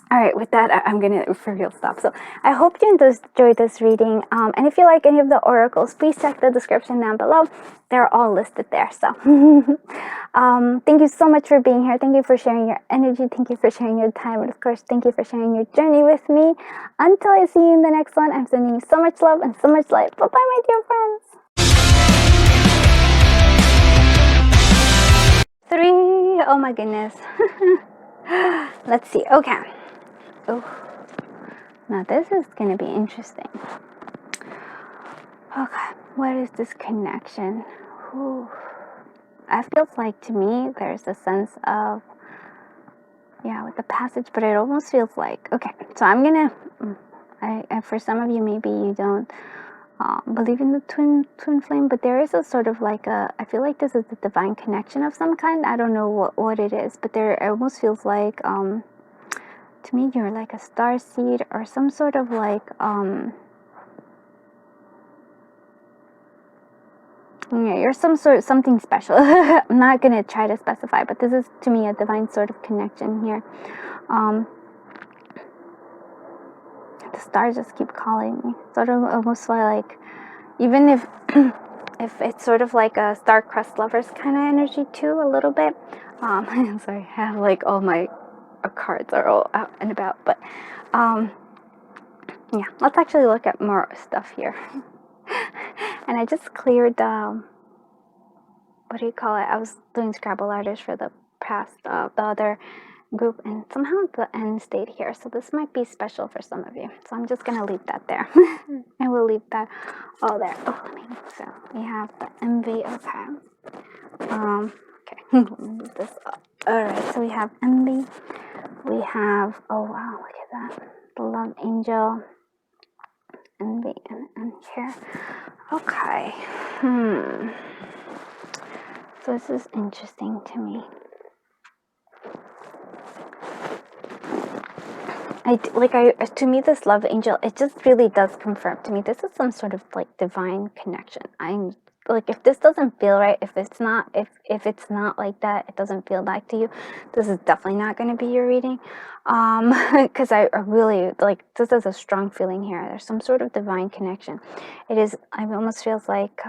All right, with that, I'm going to for real stop. So I hope you enjoyed this reading. And if you like any of the oracles, please check the description down below. They're all listed there. So thank you so much for being here. Thank you for sharing your energy. Thank you for sharing your time. And of course, thank you for sharing your journey with me. Until I see you in the next one, I'm sending you so much love and so much light. Bye-bye, my dear friends. 3. Oh my goodness. Let's see. Okay. Oh, now this is going to be interesting. Okay, what is this connection? Ooh. It feels like to me there's a sense of, yeah, with the passage, but it almost feels like, okay, so I'm going to, for some of you, maybe you don't believe in the twin flame, but there is a sort of like I feel like this is the divine connection of some kind. I don't know what it is, but it almost feels like, to me, you're like a star seed or some sort of like, yeah, you're something special. I'm not gonna try to specify, but this is to me a divine sort of connection here. The stars just keep calling me. Sort of almost like, even if if it's sort of like a star-crossed lovers kind of energy too, a little bit. Sorry, I have like all my cards are all out and about, but yeah, let's actually look at more stuff here. And I just cleared what do you call it? I was doing Scrabble letters for the past, the other group, and somehow the N stayed here. So this might be special for some of you. So I'm just going to leave that there. And we'll leave that all there. Oh, so we have the envy. Okay. Okay. Move this up. All right. So we have envy. We have, oh wow, look at that. The love angel. Envy and here. Okay. So this is interesting to me. To me, this love angel, it just really does confirm to me this is some sort of like divine connection. I'm like, if this doesn't feel right, if it's not like that, it doesn't feel like to you, this is definitely not going to be your reading. Because I really like, this is a strong feeling here. There's some sort of divine connection. It almost feels like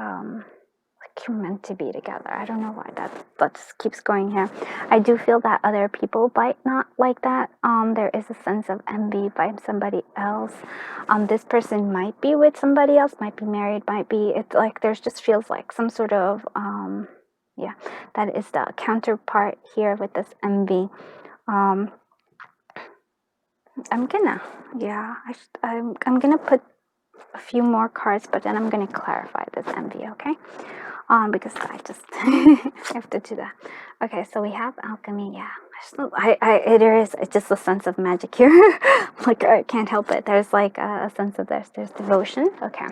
you're meant to be together. I don't know why that just keeps going here. I do feel that other people might not like that. There is a sense of envy by somebody else. This person might be with somebody else, might be married, it's like there's just feels like some sort of yeah, that is the counterpart here with this envy. I'm gonna put a few more cards, but then I'm gonna clarify this envy, okay? Because I just have to do that. Okay, so we have alchemy. Yeah, it's just a sense of magic here. Like, I can't help it. There's like a sense of there's devotion. Okay.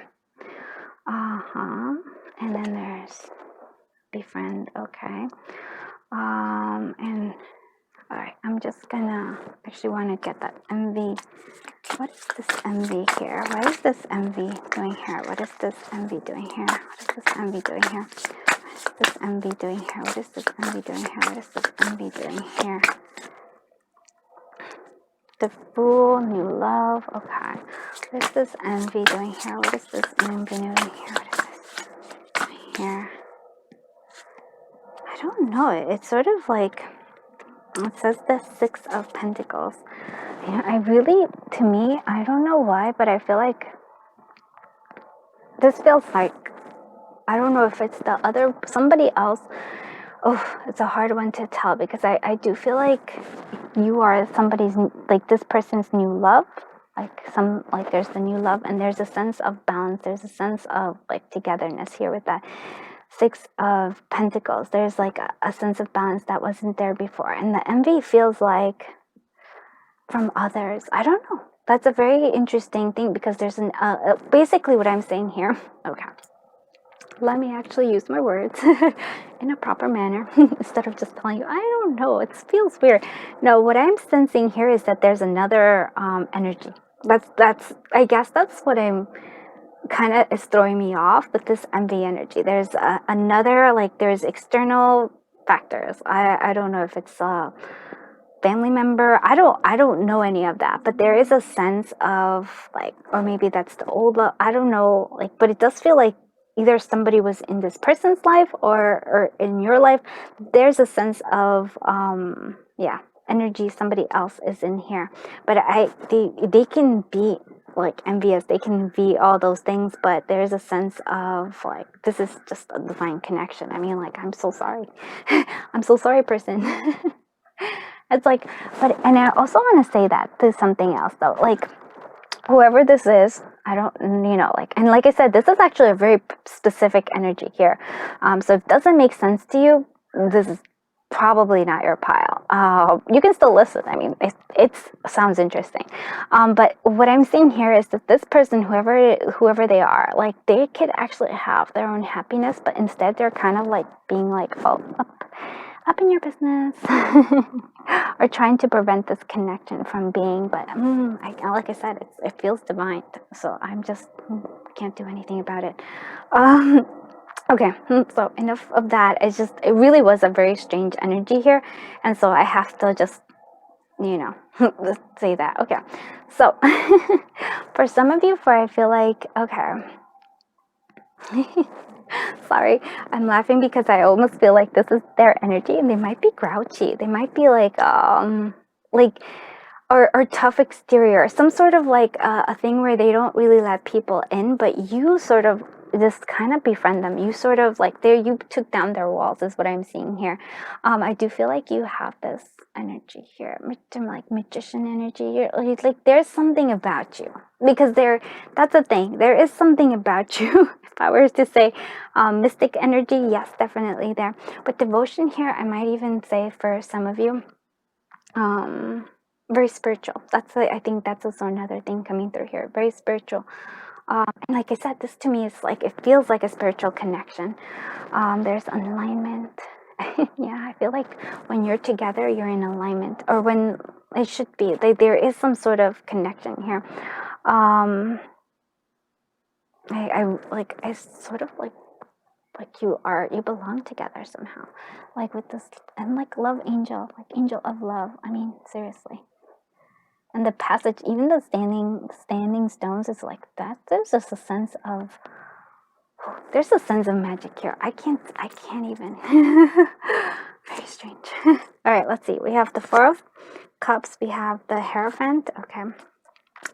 And then there's befriend. Okay. And all right, I'm just gonna actually want to get that envy. What is this envy here? What is this envy doing here? What is this envy doing here? What is this envy doing here? What is this envy doing here? What is this envy doing here? What is this envy doing here? The Fool, new love. Okay. What is this envy doing here? What is this envy doing here? What is this doing here? I don't know. It's sort of like, it says the 6 of Pentacles. Yeah, to me, I don't know why, but I feel like this feels like, I don't know if it's somebody else. Oh, it's a hard one to tell, because I do feel like you are somebody's, like this person's new love. Like there's the new love, and there's a sense of balance. There's a sense of like togetherness here with that 6 of Pentacles. There's like a sense of balance that wasn't there before. And the envy feels like from others. I don't know. That's a very interesting thing, because there's basically what I'm saying here. Okay. let me actually use my words in a proper manner instead of just telling you, I don't know, it feels weird. No, what I'm sensing here is that there's another energy. That's I guess that's what I'm kind of is throwing me off with this envy energy. There's another, like, there's external factors. I don't know if it's family member. I don't know any of that, but there is a sense of, like, or maybe that's the old love. I don't know, like, but it does feel like either somebody was in this person's life or in your life. There's a sense of yeah, energy. Somebody else is in here, but they can be like envious, they can be all those things, but there's a sense of, like, this is just a divine connection. I mean, like, I'm so sorry. I'm so sorry, person. It's like, but, and I also want to say that there's something else though, like, whoever this is, I don't, like, and like I said, this is actually a very specific energy here. So if it doesn't make sense to you, this is probably not your pile. You can still listen. I mean, it sounds interesting. But what I'm seeing here is that this person, whoever they are, like, they could actually have their own happiness, but instead they're kind of like being like, oh, up in your business, or trying to prevent this connection from being. But like I said, it feels divine, so I'm just can't do anything about it. Okay, so enough of that. It really was a very strange energy here, and so I have to just say that. Okay, so for some of you, I feel like, okay. Sorry, I'm laughing because I almost feel like this is their energy, and they might be grouchy. They might be like or tough exterior, some sort of like a thing where they don't really let people in, but you sort of just kind of befriend them. You sort of like you took down their walls, is what I'm seeing here. I do feel like you have this energy here, like magician energy. You're like, there's something about you, because that's the thing. There is something about you. If I were to say mystic energy, yes, definitely there. But devotion here, I might even say for some of you, very spiritual. I think that's also another thing coming through here. Very spiritual. And like I said, this to me is like, it feels like a spiritual connection. There's alignment. Yeah, I feel like when you're together, you're in alignment, or when it should be. There is some sort of connection here. I sort of like you belong together somehow, like with this, and like love angel, like angel of love. I mean, seriously. And the passage, even the standing stones, is like that. There's just a sense of magic here. I can't even. Very strange. All right, let's see. We have the Four of Cups. We have the Hierophant. Okay.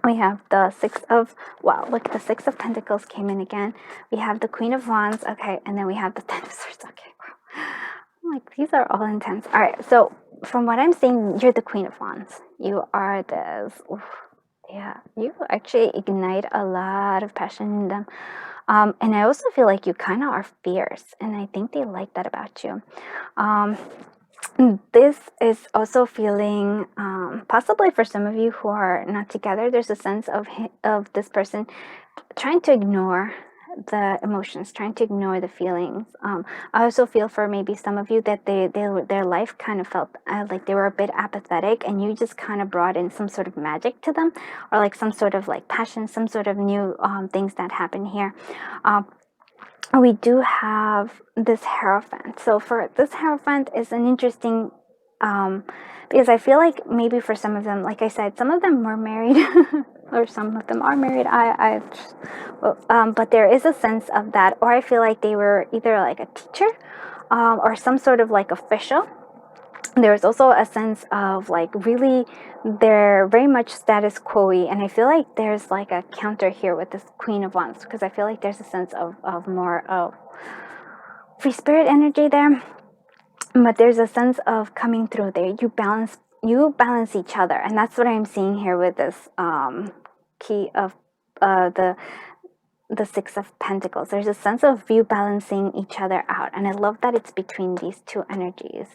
We have the the Six of Pentacles came in again. We have the Queen of Wands. Okay, and then we have the Ten of Swords. Okay, wow. Like, these are all intense. All right, so from what I'm seeing, you're the Queen of Wands. You are this. Oof, yeah, you actually ignite a lot of passion in them. And I also feel like you kind of are fierce, and I think they like that about you. This is also feeling, possibly for some of you who are not together, there's a sense of this person trying to ignore the emotions, trying to ignore the feelings. I also feel for maybe some of you that their life kind of felt like they were a bit apathetic, and you just kind of brought in some sort of magic to them, or like some sort of like passion, some sort of new things that happen here. We do have this Hierophant. So for this Hierophant is an interesting, because I feel like maybe for some of them, like I said, some of them were married, or some of them are married. But there is a sense of that, or I feel like they were either like a teacher, or some sort of like official. There's also a sense of like, really, they're very much status quo-y, and I feel like there's like a counter here with this Queen of Wands, because I feel like there's a sense of more of free spirit energy there, but there's a sense of coming through there. You balance each other, and that's what I'm seeing here with this key of the Six of Pentacles. There's a sense of you balancing each other out, and I love that it's between these two energies.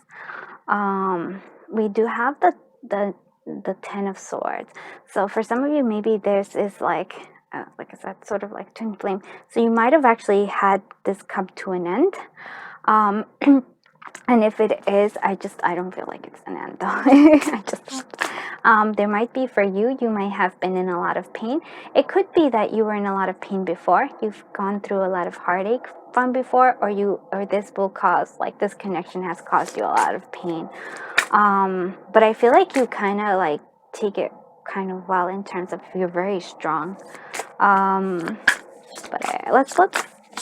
We do have the Ten of Swords. So for some of you, maybe this is like like I said, sort of like twin flame. So you might have actually had this come to an end. And if it is, I don't feel like it's an end though. I just don't. There might be for you, you might have been in a lot of pain. It could be that you were in a lot of pain before. You've gone through a lot of heartache from before, or this will cause, like this connection has caused you a lot of pain. But I feel like you kind of like take it kind of well in terms of you're very strong. Let's look,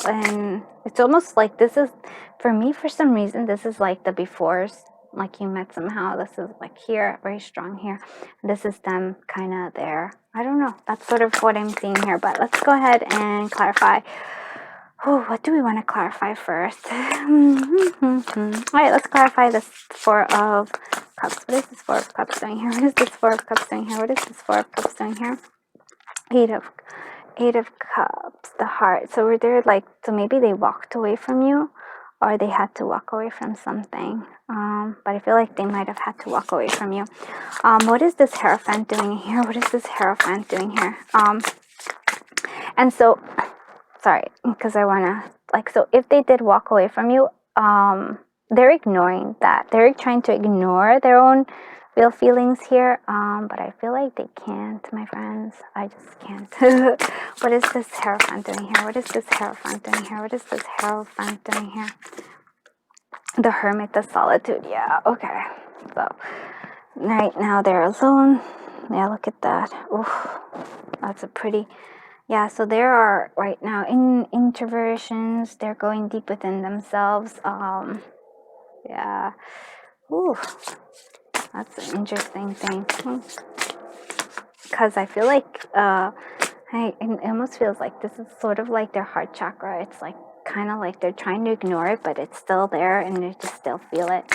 and it's almost like this is, for me, for some reason, this is like the befores, like you met somehow. This is like here, very strong here. This is them kind of there. I don't know. That's sort of what I'm seeing here, but let's go ahead and clarify. Oh, what do we want to clarify first? All right, let's clarify this Four of Cups. What is this Four of Cups doing here? What is this Four of Cups doing here? What is this Four of Cups doing here? Eight of Cups, the heart. So were there like, so maybe they walked away from you, or they had to walk away from something. But I feel like they might have had to walk away from you. What is this Hierophant doing here? What is this Hierophant doing here? And so, sorry, because I want to, like, so if they did walk away from you, they're ignoring that. They're trying to ignore their own real feelings here, but I feel like they can't, my friends. I just can't. What is this Hierophant doing here? What is this Hierophant doing here? What is this Hierophant doing here? The Hermit, the Solitude. Yeah, okay. So right now they're alone. Yeah, look at that. Oof, that's a pretty, yeah, so there are right now in introversions. They're going deep within themselves. Yeah. Ooh, that's an interesting thing. Because I feel like it almost feels like this is sort of like their heart chakra. It's like kind of like they're trying to ignore it, but it's still there, and they just still feel it.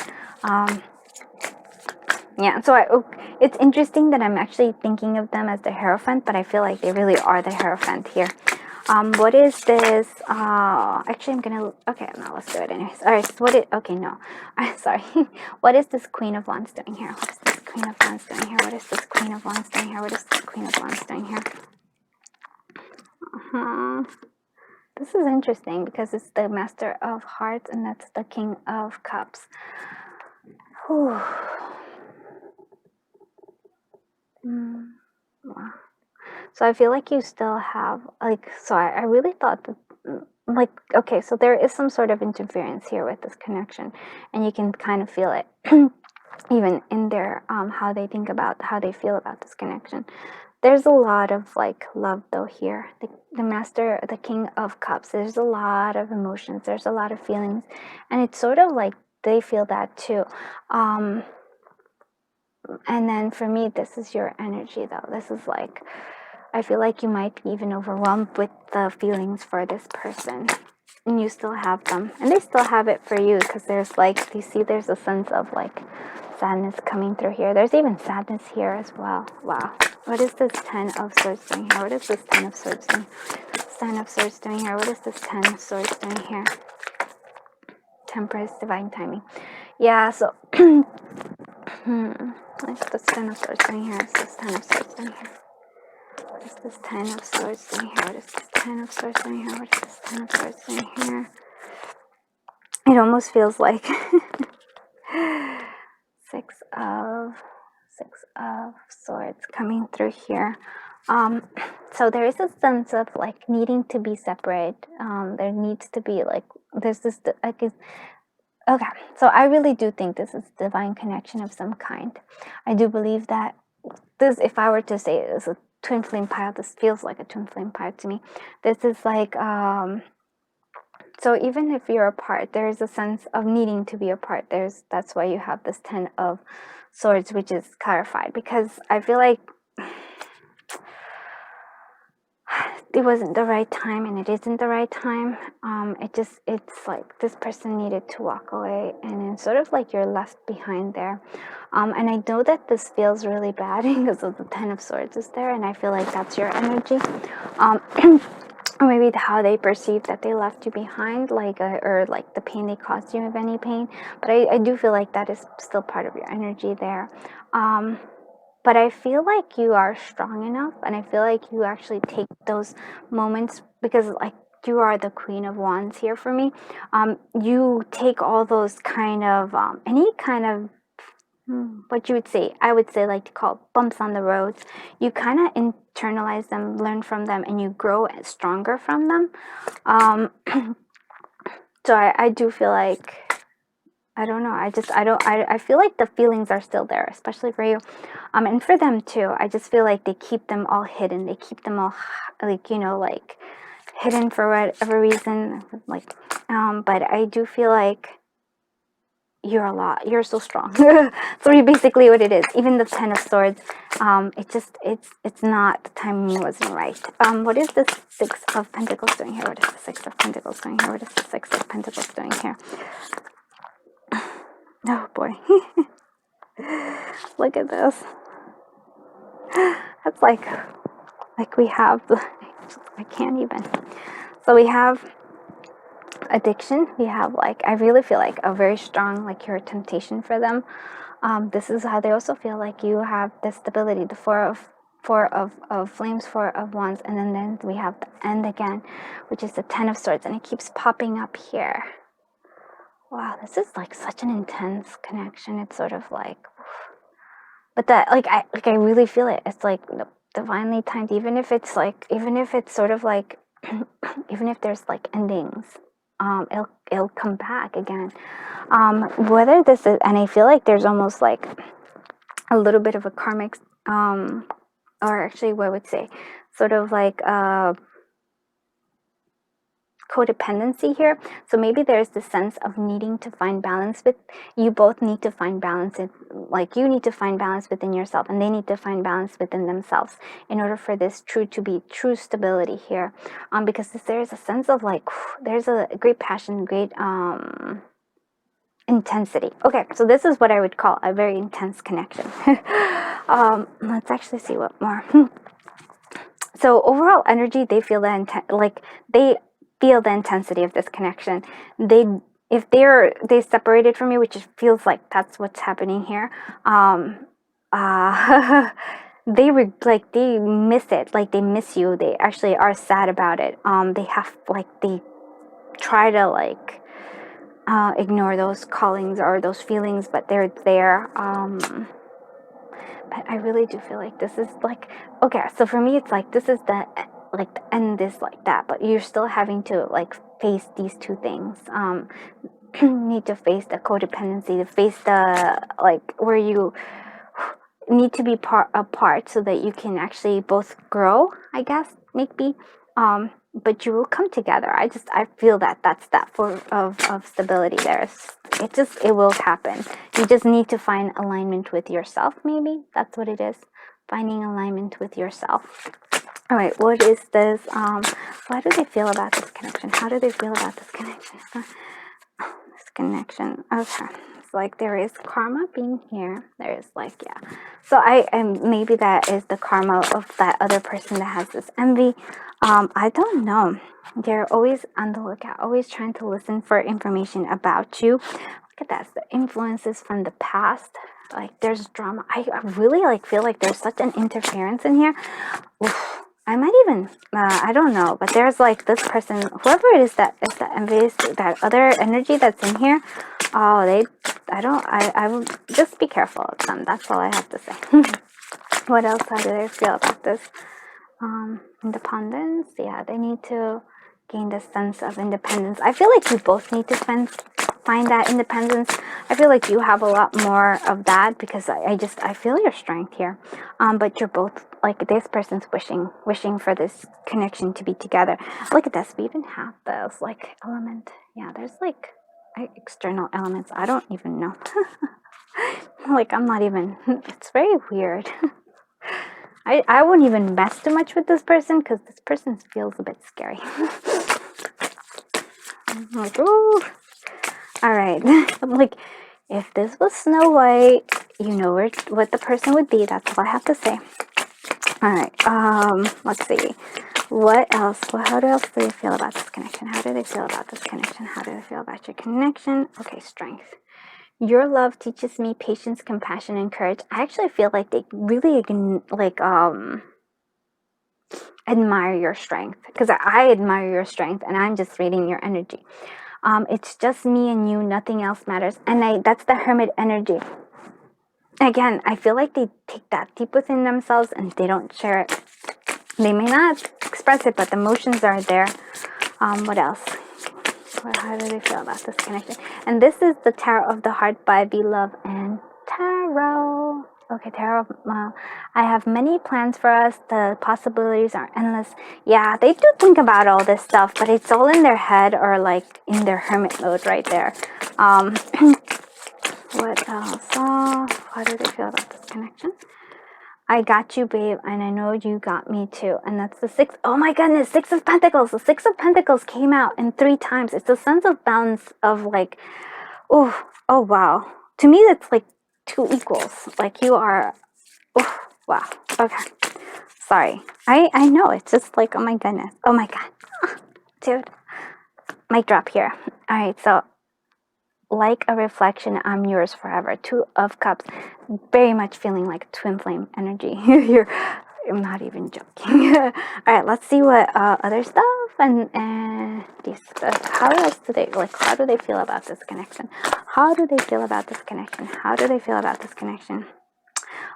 Yeah, so it's interesting that I'm actually thinking of them as the Hierophant, but I feel like they really are the Hierophant here. What is this? Actually, I'm gonna, okay, no, let's do it anyways. All right, so okay, no, I'm sorry. What is this Queen of Wands doing here? What is this Queen of Wands doing here? What is this Queen of Wands doing here? What is this Queen of Wands doing here? This is interesting because it's the Master of Hearts, and that's the King of Cups. Whew. Wow. So I feel like you still have, like, so I really thought that, like, okay, so there is some sort of interference here with this connection, and you can kind of feel it even in their how they think about, how they feel about this connection. There's a lot of like love though here. The Master, the King of Cups, there's a lot of emotions, there's a lot of feelings, and it's sort of like they feel that too. And then for me, this is your energy though. This is like, I feel like you might be even overwhelmed with the feelings for this person, and you still have them, and they still have it for you, because there's like, you see there's a sense of like sadness coming through here. There's even sadness here as well. Wow. What is this Ten of Swords doing here? What is this Ten of Swords doing? Ten of Swords doing here? What is this Ten of Swords doing here? Temperance, divine timing. Yeah, so what's this Ten of Swords doing here? What's this Ten of Swords doing here? What is this Ten of Swords doing here? What is this Ten of Swords doing here? What is this Ten of Swords doing here? It almost feels like Six of Swords coming through here. So there is a sense of like needing to be separate. There needs to be like, there's this, like, okay, so I really do think this is divine connection of some kind. I do believe that this, if I were to say it is a twin flame pile, this feels like a twin flame pile to me. This is like, so even if you're apart, there is a sense of needing to be apart. That's why you have this Ten of Swords, which is clarified, because I feel like it wasn't the right time, and it isn't the right time. It's like this person needed to walk away, and it's sort of like you're left behind there. And I know that this feels really bad because of the Ten of Swords is there, and I feel like that's your energy. Or maybe how they perceive that they left you behind, like, or like the pain they caused you, if any pain. But I do feel like that is still part of your energy there. but I feel like you are strong enough, and I feel like you actually take those moments, because like you are the Queen of Wands here for me. You take all those kind of any kind of what you would say, I would say, like to call bumps on the roads. You kind of internalize them, learn from them, and you grow stronger from them. So I do feel like, I don't know, I feel like the feelings are still there, especially for you, and for them too. I just feel like they keep them all hidden. They keep them all like, like hidden for whatever reason, like, but I do feel like you're so strong. So basically what it is, even the 10 of Swords, it's not, the timing wasn't right. What is the 6 of Pentacles doing here? What is the 6 of Pentacles doing here? What is the 6 of Pentacles doing here? Oh boy. Look at this. That's like we have, I can't even. So we have addiction. We have, like, I really feel like a very strong, like, you're a temptation for them. This is how they also feel like you have the stability, the four of flames, 4 of wands, and then we have the end again, which is the 10 of swords, and it keeps popping up here. Wow, this is like such an intense connection. It's sort of like, but that, I really feel it. It's like divinely timed, even if it's sort of like, even if there's like endings, it'll come back again. Whether this is, and I feel like there's almost like a little bit of a karmic, or actually, what I would say, sort of like codependency here. So maybe there's the sense of needing to find balance with, you both need to find balance in, like, you need to find balance within yourself, and they need to find balance within themselves in order for this to be true stability here. Because there's a sense of like, there's a great passion, great intensity. Okay, so this is what I would call a very intense connection. Let's actually see what more. So overall energy, they feel they feel the intensity of this connection. If they separated from you, which it feels like that's what's happening here, they miss it, like they miss you. They actually are sad about it. They try to ignore those callings or those feelings, but they're there. But I really do feel like this is like, okay, so for me, it's like, this is the end is like that, but you're still having to like face these two things. Need to face the codependency, to face the, like, where you need to be apart so that you can actually both grow, I guess, maybe. But you will come together. I feel that that's that form of stability there. It will happen. You just need to find alignment with yourself, maybe. That's what it is. Finding alignment with yourself. All right, what is this? What do they feel about this connection? How do they feel about this connection? This connection. Okay. It's like there is karma being here. There is like, yeah. So maybe that is the karma of that other person that has this envy. I don't know. They're always on the lookout, always trying to listen for information about you. Look at that. The influences from the past. Like, there's drama. I really feel like there's such an interference in here. Oof. I might even, I don't know, but there's like this person, whoever it is that is the envious, that other energy that's in here. Oh, I will just be careful of them. That's all I have to say. What else? How do they feel about this? Independence. Yeah, they need to gain the sense of independence. I feel like you both need to find that independence. I feel like you have a lot more of that, because I feel your strength here. But you're both, like, this person's wishing for this connection to be together. Look at this. We even have this like element. Yeah, there's like external elements. I don't even know. Like, I'm not even. It's very weird. I won't even mess too much with this person, because this person feels a bit scary. I'm like, ooh. All right. I'm like, if this was Snow White, you know what the person would be. That's all I have to say. All right. Let's see. What else? How else do they feel about this connection? How do they feel about this connection? How do they feel about your connection? Okay, strength. Your love teaches me patience, compassion, and courage. I actually feel like they really like admire your strength, because I admire your strength, and I'm just reading your energy. It's just me and you, nothing else matters. And that's the Hermit energy. Again, I feel like they take that deep within themselves and they don't share it. They may not express it, but the emotions are there. What else? How do they feel about this connection? And this is the Tarot of the Heart by Be Love and Tarot. Okay, Tarot. I have many plans for us. The possibilities are endless. Yeah, they do think about all this stuff, but it's all in their head or like in their hermit mode right there. What else? How do they feel about this connection? I got you, babe, and I know you got me too. And that's the six. Oh my goodness, Six of Pentacles. The Six of Pentacles came out in 3 times. It's a sense of balance of like, oh wow. To me, that's like 2 equals. Like you are, oh wow. Okay, sorry. I know, it's just like, oh my goodness. Oh my god, dude. Mic drop here. All right, so like a reflection, I'm yours forever. 2 of Cups, very much feeling like twin flame energy. I'm not even joking. All right, let's see what other stuff and these. How else do they like? How do they feel about this connection? How do they feel about this connection? How do they feel about this connection?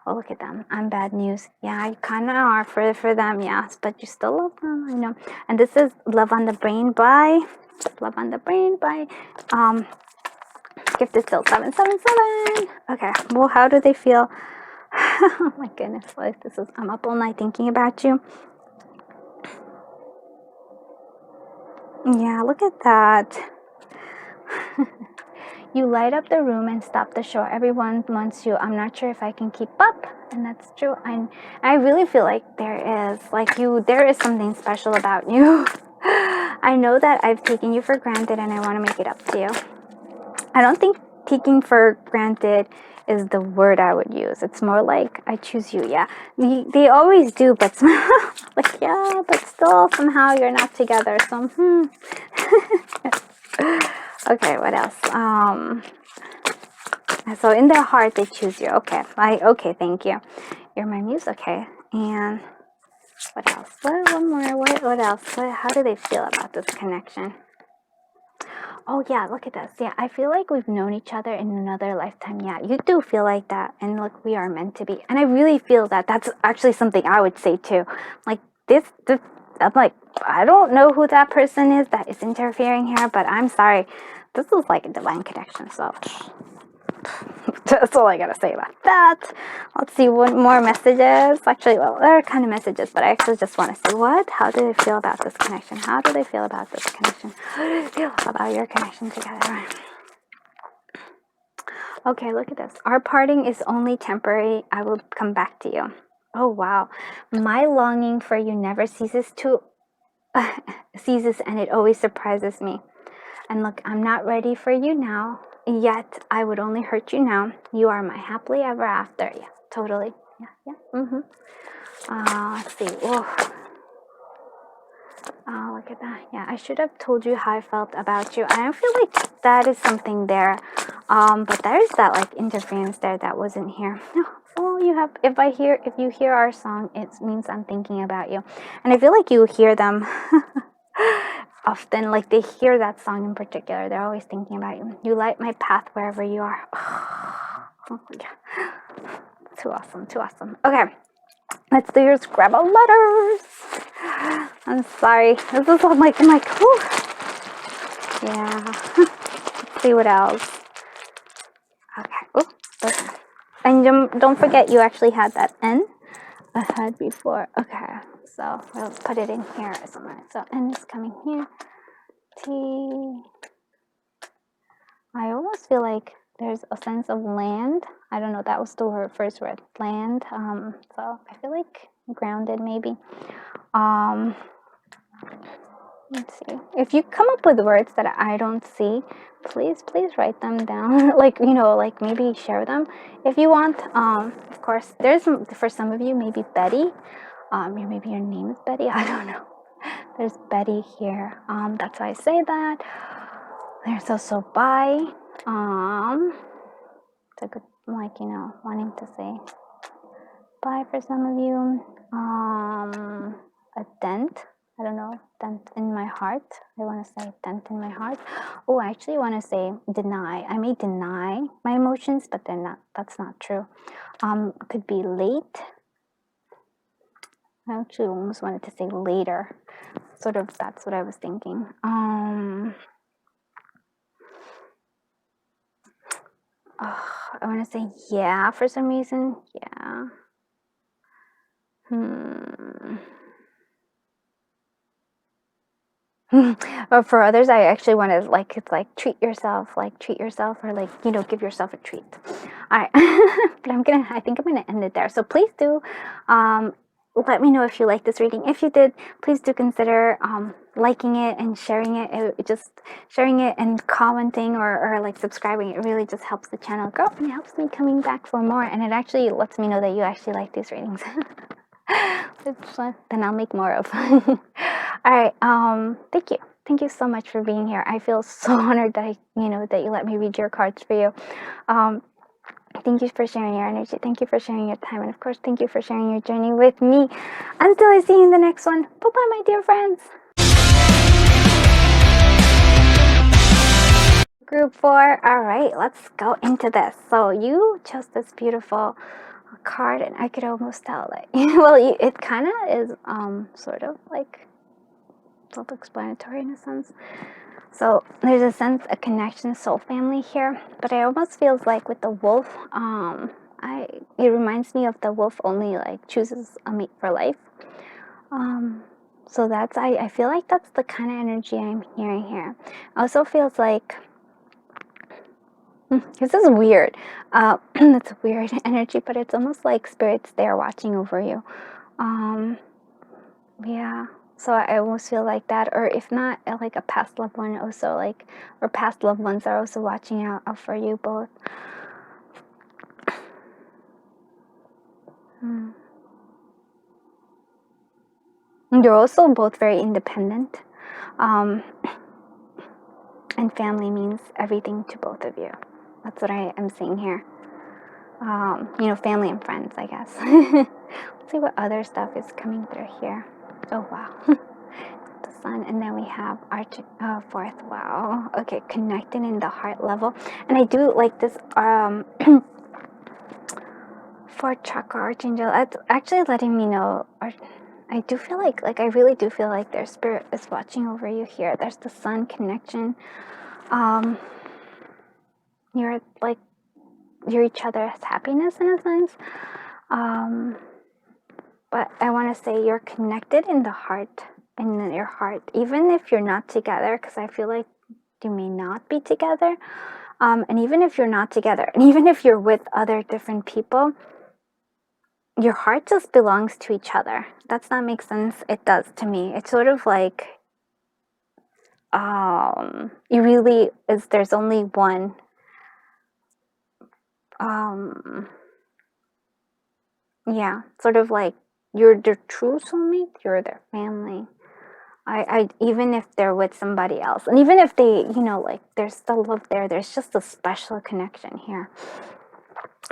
Oh, look at them. I'm bad news. Yeah, you kind of are for them, yes, but you still love them. I know. And this is Love on the Brain by Gift is still 777. Okay, well, how do they feel? Oh my goodness, like this is, I'm up all night thinking about you. Yeah, look at that. You light up the room and stop the show. Everyone wants you. I'm not sure if I can keep up. And that's true. I really feel like there is something special about you. I know that I've taken you for granted and I want to make it up to you. I don't think taking for granted is the word I would use. It's more like I choose you. Yeah, they always do, but like, yeah, but still somehow you're not together. So okay, what else? So in their heart they choose you. Okay, okay, thank you. You're my muse. Okay, and what else? One more. What else? How do they feel about this connection? Oh yeah, look at this. Yeah, I feel like we've known each other in another lifetime. Yeah, you do feel like that. And look, we are meant to be. And I really feel that that's actually something I would say too. Like this I'm like, I don't know who that person is that is interfering here, but I'm sorry. This is like a divine connection. So that's all I gotta say about that. Let's see what more messages. Actually, well, there are kind of messages, but I actually just want to see how do they feel about this connection? How do they feel about this connection? How do they feel about your connection together? Okay, look at this. Our parting is only temporary. I will come back to you. Oh wow, my longing for you never ceases and it always surprises me. And look, I'm not ready for you now, yet I would only hurt you now. You are my happily ever after. Yeah, totally. Yeah. Let's see. Oh, look at that. Yeah, I should have told you how I felt about you. I don't feel like that is something there. But there's that like interference there that wasn't here. Oh, if you hear our song, it means I'm thinking about you. And I feel like you hear them often, like they hear that song in particular. They're always thinking about you. You light my path wherever you are. Oh my God. Too awesome, too awesome. Okay, let's do your Scrabble letters. I'm sorry. This is all like, I'm like, whew. Yeah. Let's see what else. Okay. Okay. And don't forget you actually had that N ahead before. Okay. So we'll put it in here somewhere. So N is coming here. T. I almost feel like there's a sense of land. I don't know. That was the first word. Land. So I feel like grounded maybe. Let's see. If you come up with words that I don't see, please write them down. Like, like maybe share them if you want. Of course, there's for some of you maybe Betty. Maybe your name is Betty. I don't know. There's Betty here. That's why I say that. There's also Bai. a good, like, you know, wanting to say bye for some of you. A dent. I don't know, dent in my heart. I want to say dent in my heart. Oh, I actually want to say deny. I may deny my emotions, but they're not. That's not true. Could be late. I actually almost wanted to say later. Sort of, that's what I was thinking. I want to say yeah for some reason. Yeah. Or for others, I actually want to, like, it's like treat yourself, or like, you know, give yourself a treat. All right. But I think I'm gonna end it there. So please do let me know if you like this reading. If you did, please do consider liking it and sharing it. Just sharing it and commenting or like subscribing. It really just helps the channel grow, and it helps me coming back for more, and it actually lets me know that you actually like these readings. Then I'll make more of. All right. Thank you so much for being here. I feel so honored that that you let me read your cards for you. Thank you for sharing your energy. Thank you for sharing your time, and of course, thank you for sharing your journey with me. Until I see you in the next one. Bye bye, my dear friends. Group 4. All right, let's go into this. So you chose this beautiful card, and I could almost tell that well, it kind of is sort of like self-explanatory in a sense. So there's a sense, a connection, soul family here, but it almost feels like with the wolf, it reminds me of the wolf only like chooses a mate for life. So that's, I feel like that's the kind of energy I'm hearing here. Also feels like, this is weird. It's a weird energy, but it's almost like spirits there watching over you. Yeah. So I almost feel like that, or if not, like a past loved one also, like, or past loved ones are also watching out for you both. You're also both very independent, and family means everything to both of you. That's what I am seeing here. Family and friends, I guess. Let's see what other stuff is coming through here. Oh, wow. The sun, and then we have our fourth. Wow. Okay, connecting in the heart level. And I do like this fourth chakra archangel. It's actually letting me know, or I do feel like I really do feel like their spirit is watching over you here. There's the sun connection. You're each other's happiness in a sense. But I want to say you're connected in the heart, in your heart, even if you're not together, because I feel like you may not be together. And even if you're not together, and even if you're with other different people, your heart just belongs to each other. Does that make sense? It does to me. It's sort of like, it really is, there's only one. Yeah, sort of like you're their true soulmate, you're their family. I even if they're with somebody else, and even if they, like, there's still love there, there's just a special connection here.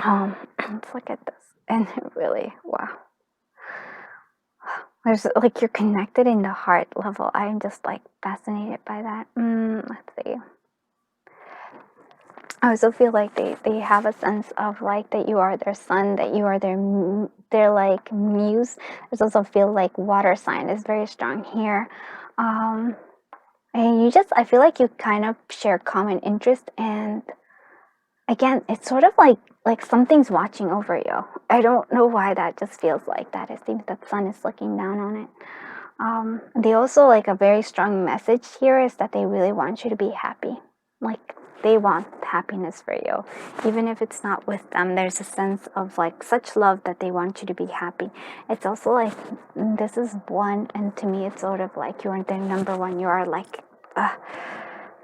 Let's look at this, and really, wow. There's like, you're connected in the heart level. I'm just like fascinated by that. Let's see. I also feel like they have a sense of like that you are their sun, that you are their like muse. There's also feel like water sign is very strong here. And I feel like you kind of share common interest, and again, it's sort of like something's watching over you. I don't know why that just feels like that. It seems that sun is looking down on it. They also, like, a very strong message here is that they really want you to be happy. Like, they want happiness for you. Even if it's not with them, there's a sense of like such love that they want you to be happy. It's also like, this is one, and to me it's sort of like you're their number one. You are like,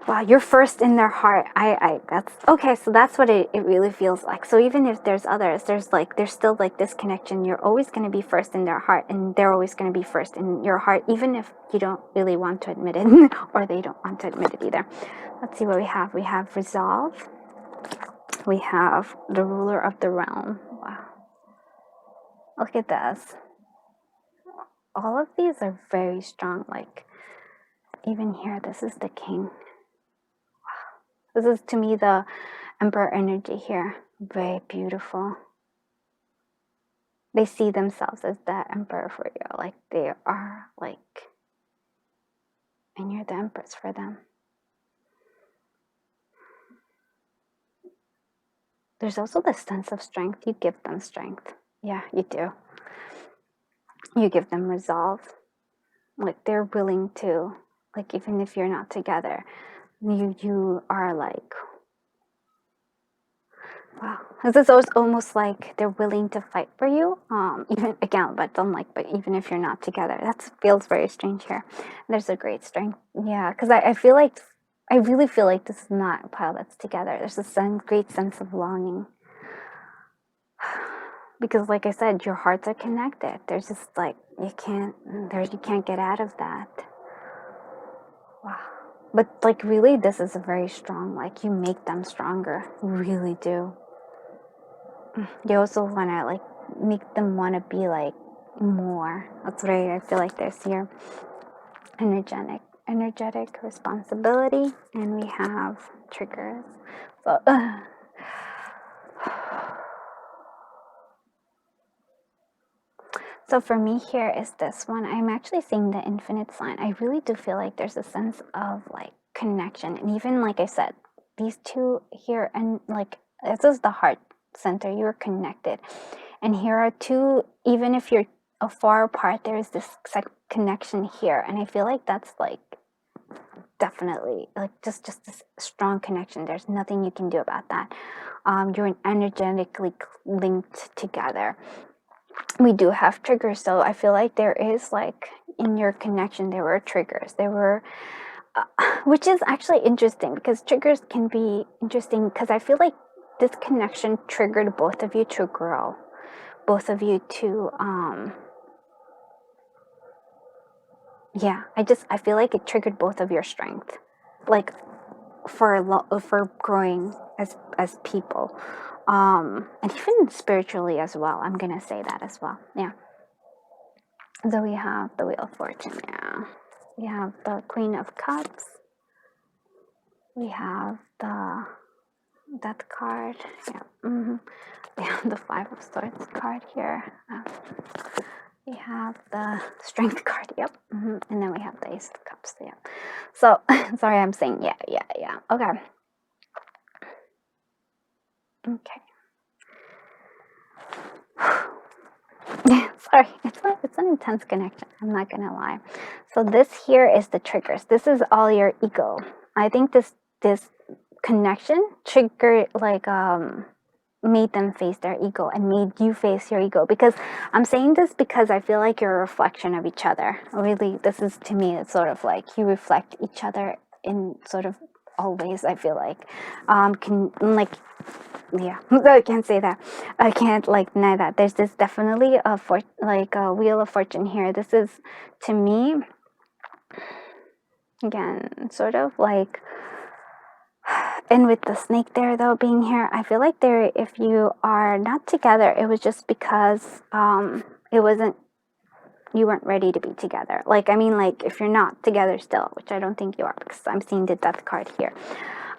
wow, you're first in their heart. That's okay. So that's what it really feels like. So even if there's others, there's still like this connection. You're always going to be first in their heart, and they're always going to be first in your heart, even if you don't really want to admit it, or they don't want to admit it either. Let's see what we have. We have resolve. We have the ruler of the realm. Wow. Look at this. All of these are very strong. Like, even here, this is the king. Wow. This is, to me, the emperor energy here. Very beautiful. They see themselves as the emperor for you. Like, they are, like, and you're the empress for them. There's also the sense of strength. You give them strength. Yeah, you do. You give them resolve. Like, they're willing to, like, even if you're not together, you are like, wow. This is almost like they're willing to fight for you. Even again, but even if you're not together, that feels very strange here. There's a great strength. Yeah, because I really feel like this is not a pile that's together. There's a great sense of longing. Because like I said, your hearts are connected. There's just like, you can't get out of that. Wow. But like, really, this is a very strong, like, you make them stronger. You really do. You also want to like make them want to be like more. That's what I feel like there's here. Energetic responsibility, and we have triggers. So so for me here is this one. I'm actually seeing the infinite sign. I really do feel like there's a sense of like connection, and even like I said, these two here, and like this is the heart center. You're connected, and here are two. Even if you're far apart, there is this connection here, and I feel like that's like definitely like just this strong connection. There's nothing you can do about that. You're energetically linked together. We do have triggers, so I feel like there is like in your connection there were triggers. There were which is actually interesting, because triggers can be interesting, because I feel like this connection triggered both of you to grow, both of you to yeah, I feel like it triggered both of your strength, like for growing as people, and even spiritually as well. I'm gonna say that as well. Yeah. So we have the Wheel of Fortune. Yeah. We have the Queen of Cups. We have the Death card. Yeah. We have the Five of Swords card here. We have the Strength card. Yep. And then we have the Ace of Cups. Yeah. So sorry, I'm saying yeah. Okay. Okay. Sorry, it's an intense connection. I'm not gonna lie. So this here is the triggers. This is all your ego. I think this connection triggered like made them face their ego and made you face your ego. Because I'm saying this because I feel like you're a reflection of each other. Really, this is, to me, it's sort of like you reflect each other in sort of all ways. I feel like yeah, I can't say that. I can't like deny that. There's this definitely a Wheel of Fortune here. This is, to me, again, sort of like, and with the snake there though being here, I feel like there, if you are not together, it was just because it wasn't, you weren't ready to be together. Like, I mean, like, if you're not together still, which I don't think you are, because I'm seeing the Death card here.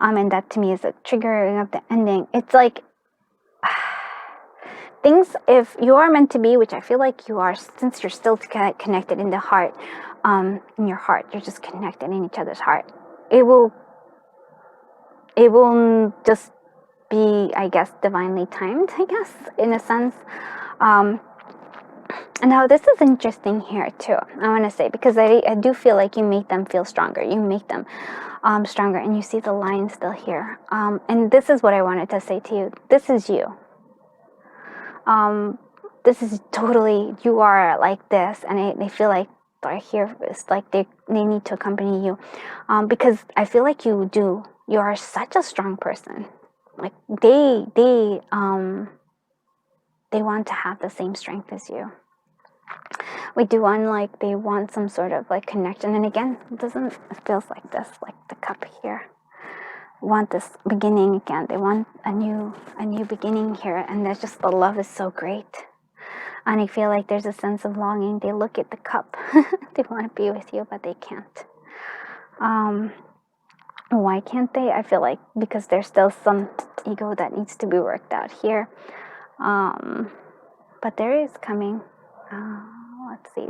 And that to me is a triggering of the ending. It's like things, if you are meant to be, which I feel like you are, since you're still connected in the heart, in your heart, you're just connected in each other's heart. It will just be, I guess, divinely timed, I guess, in a sense. Now this is interesting here too, I want to say, because I do feel like you make them feel stronger. You make them stronger, and you see the line still here. And this is what I wanted to say to you. This is you. This is totally, you are like this, and they feel like they're here. It's like they need to accompany you, because I feel like you are such a strong person. Like they want to have the same strength as you. We do want, like, they want some sort of like connection, and again, it feels like this, like the Cup here. want this beginning again. They want a new beginning here, and there's just the love is so great. And I feel like there's a sense of longing. They look at the cup. They want to be with you, but they can't. Why can't they? I feel like because there's still some ego that needs to be worked out here. But there is coming. Let's see,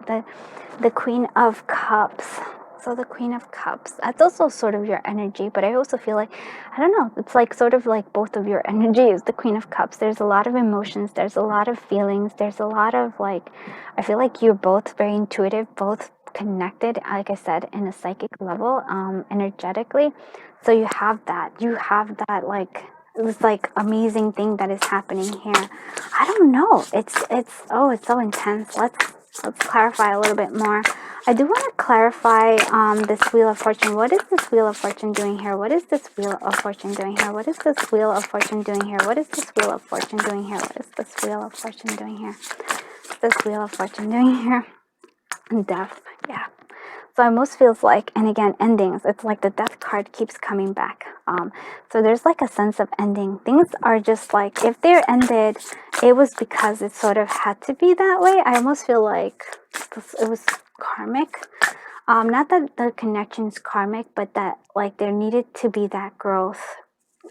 the Queen of Cups. So the Queen of Cups, that's also sort of your energy, but I also feel like, I don't know, it's like sort of like both of your energy is the Queen of Cups. There's a lot of emotions, there's a lot of feelings, there's a lot of like, I feel like you're both very intuitive, both connected, like I said, in a psychic level, energetically. So you have that like, this like amazing thing that is happening here. I don't know, it's so intense. Let's clarify a little bit more. I do want to clarify this Wheel of Fortune. What is this Wheel of Fortune doing here? What is this Wheel of Fortune doing here? What is this Wheel of Fortune doing here? What is this Wheel of Fortune doing here? What is this Wheel of Fortune doing here? What's this Wheel of Fortune doing here? Death, yeah. So it almost feels like, and again, endings. It's like the Death card keeps coming back. So there's like a sense of ending. Things are just like, if they're ended, it was because it sort of had to be that way. I almost feel like it was karmic. Not that the connection's karmic, but that like there needed to be that growth.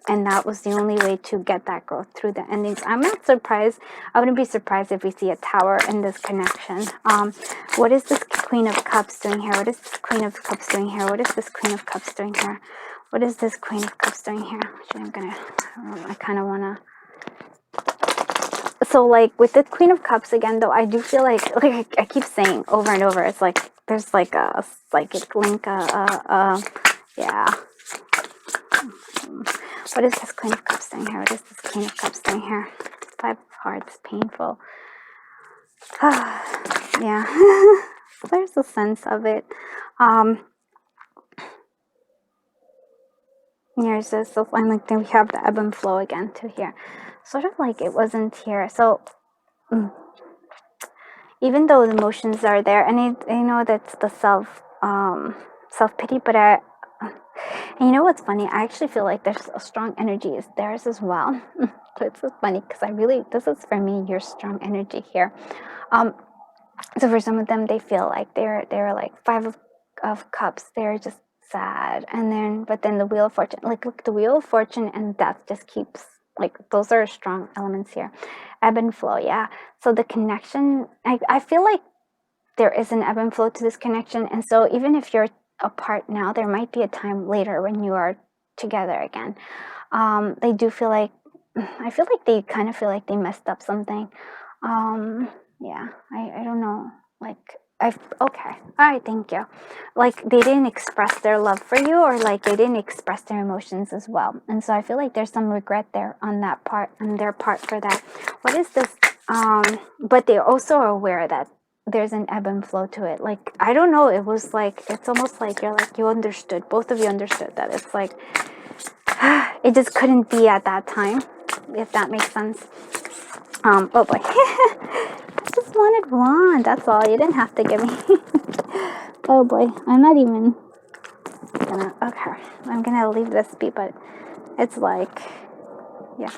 And that was the only way to get that growth through the endings. I'm not surprised. I wouldn't be surprised if we see a tower in this connection. What is this Queen of Cups doing here? What is this Queen of Cups doing here? What is this Queen of Cups doing here? What is this Queen of Cups doing here? Actually, I kind of want to. So like with the Queen of Cups again, though, I do feel like I keep saying over and over, it's like there's like a psychic link, yeah. What is this Queen of Cups doing here? What is this Queen of Cups doing here? Five of Hearts, painful. Yeah, there's a sense of it. Here's this, so I'm like, then we have the ebb and flow again to here. Sort of like it wasn't here. So even though the emotions are there, and I know that's the self-pity, but and you know what's funny? I actually feel like there's a strong energy is theirs as well. So it's so funny because this is for me, your strong energy here. So for some of them, they feel like they're like Five of Cups. They're just sad, but then the Wheel of Fortune, like look, the Wheel of Fortune and Death just keeps like, those are strong elements here. Ebb and flow, yeah. So the connection, I feel like there is an ebb and flow to this connection, and so even if you're apart now, there might be a time later when you are together again. They do feel like, I feel like they kind of feel like they messed up something. Yeah, I don't know, like, okay, all right, thank you. Like, they didn't express their love for you, or like they didn't express their emotions as well, and so I feel like there's some regret there on that part, on their part for that. What is this? But they also are aware that there's an ebb and flow to it. Like, I don't know, it was like, it's almost like you're like, you understood, both of you understood that it's like, it just couldn't be at that time, if that makes sense. Oh boy. I just wanted one, that's all. You didn't have to give me. Oh boy, I'm not even gonna, okay, I'm gonna leave this be, but it's like, yeah.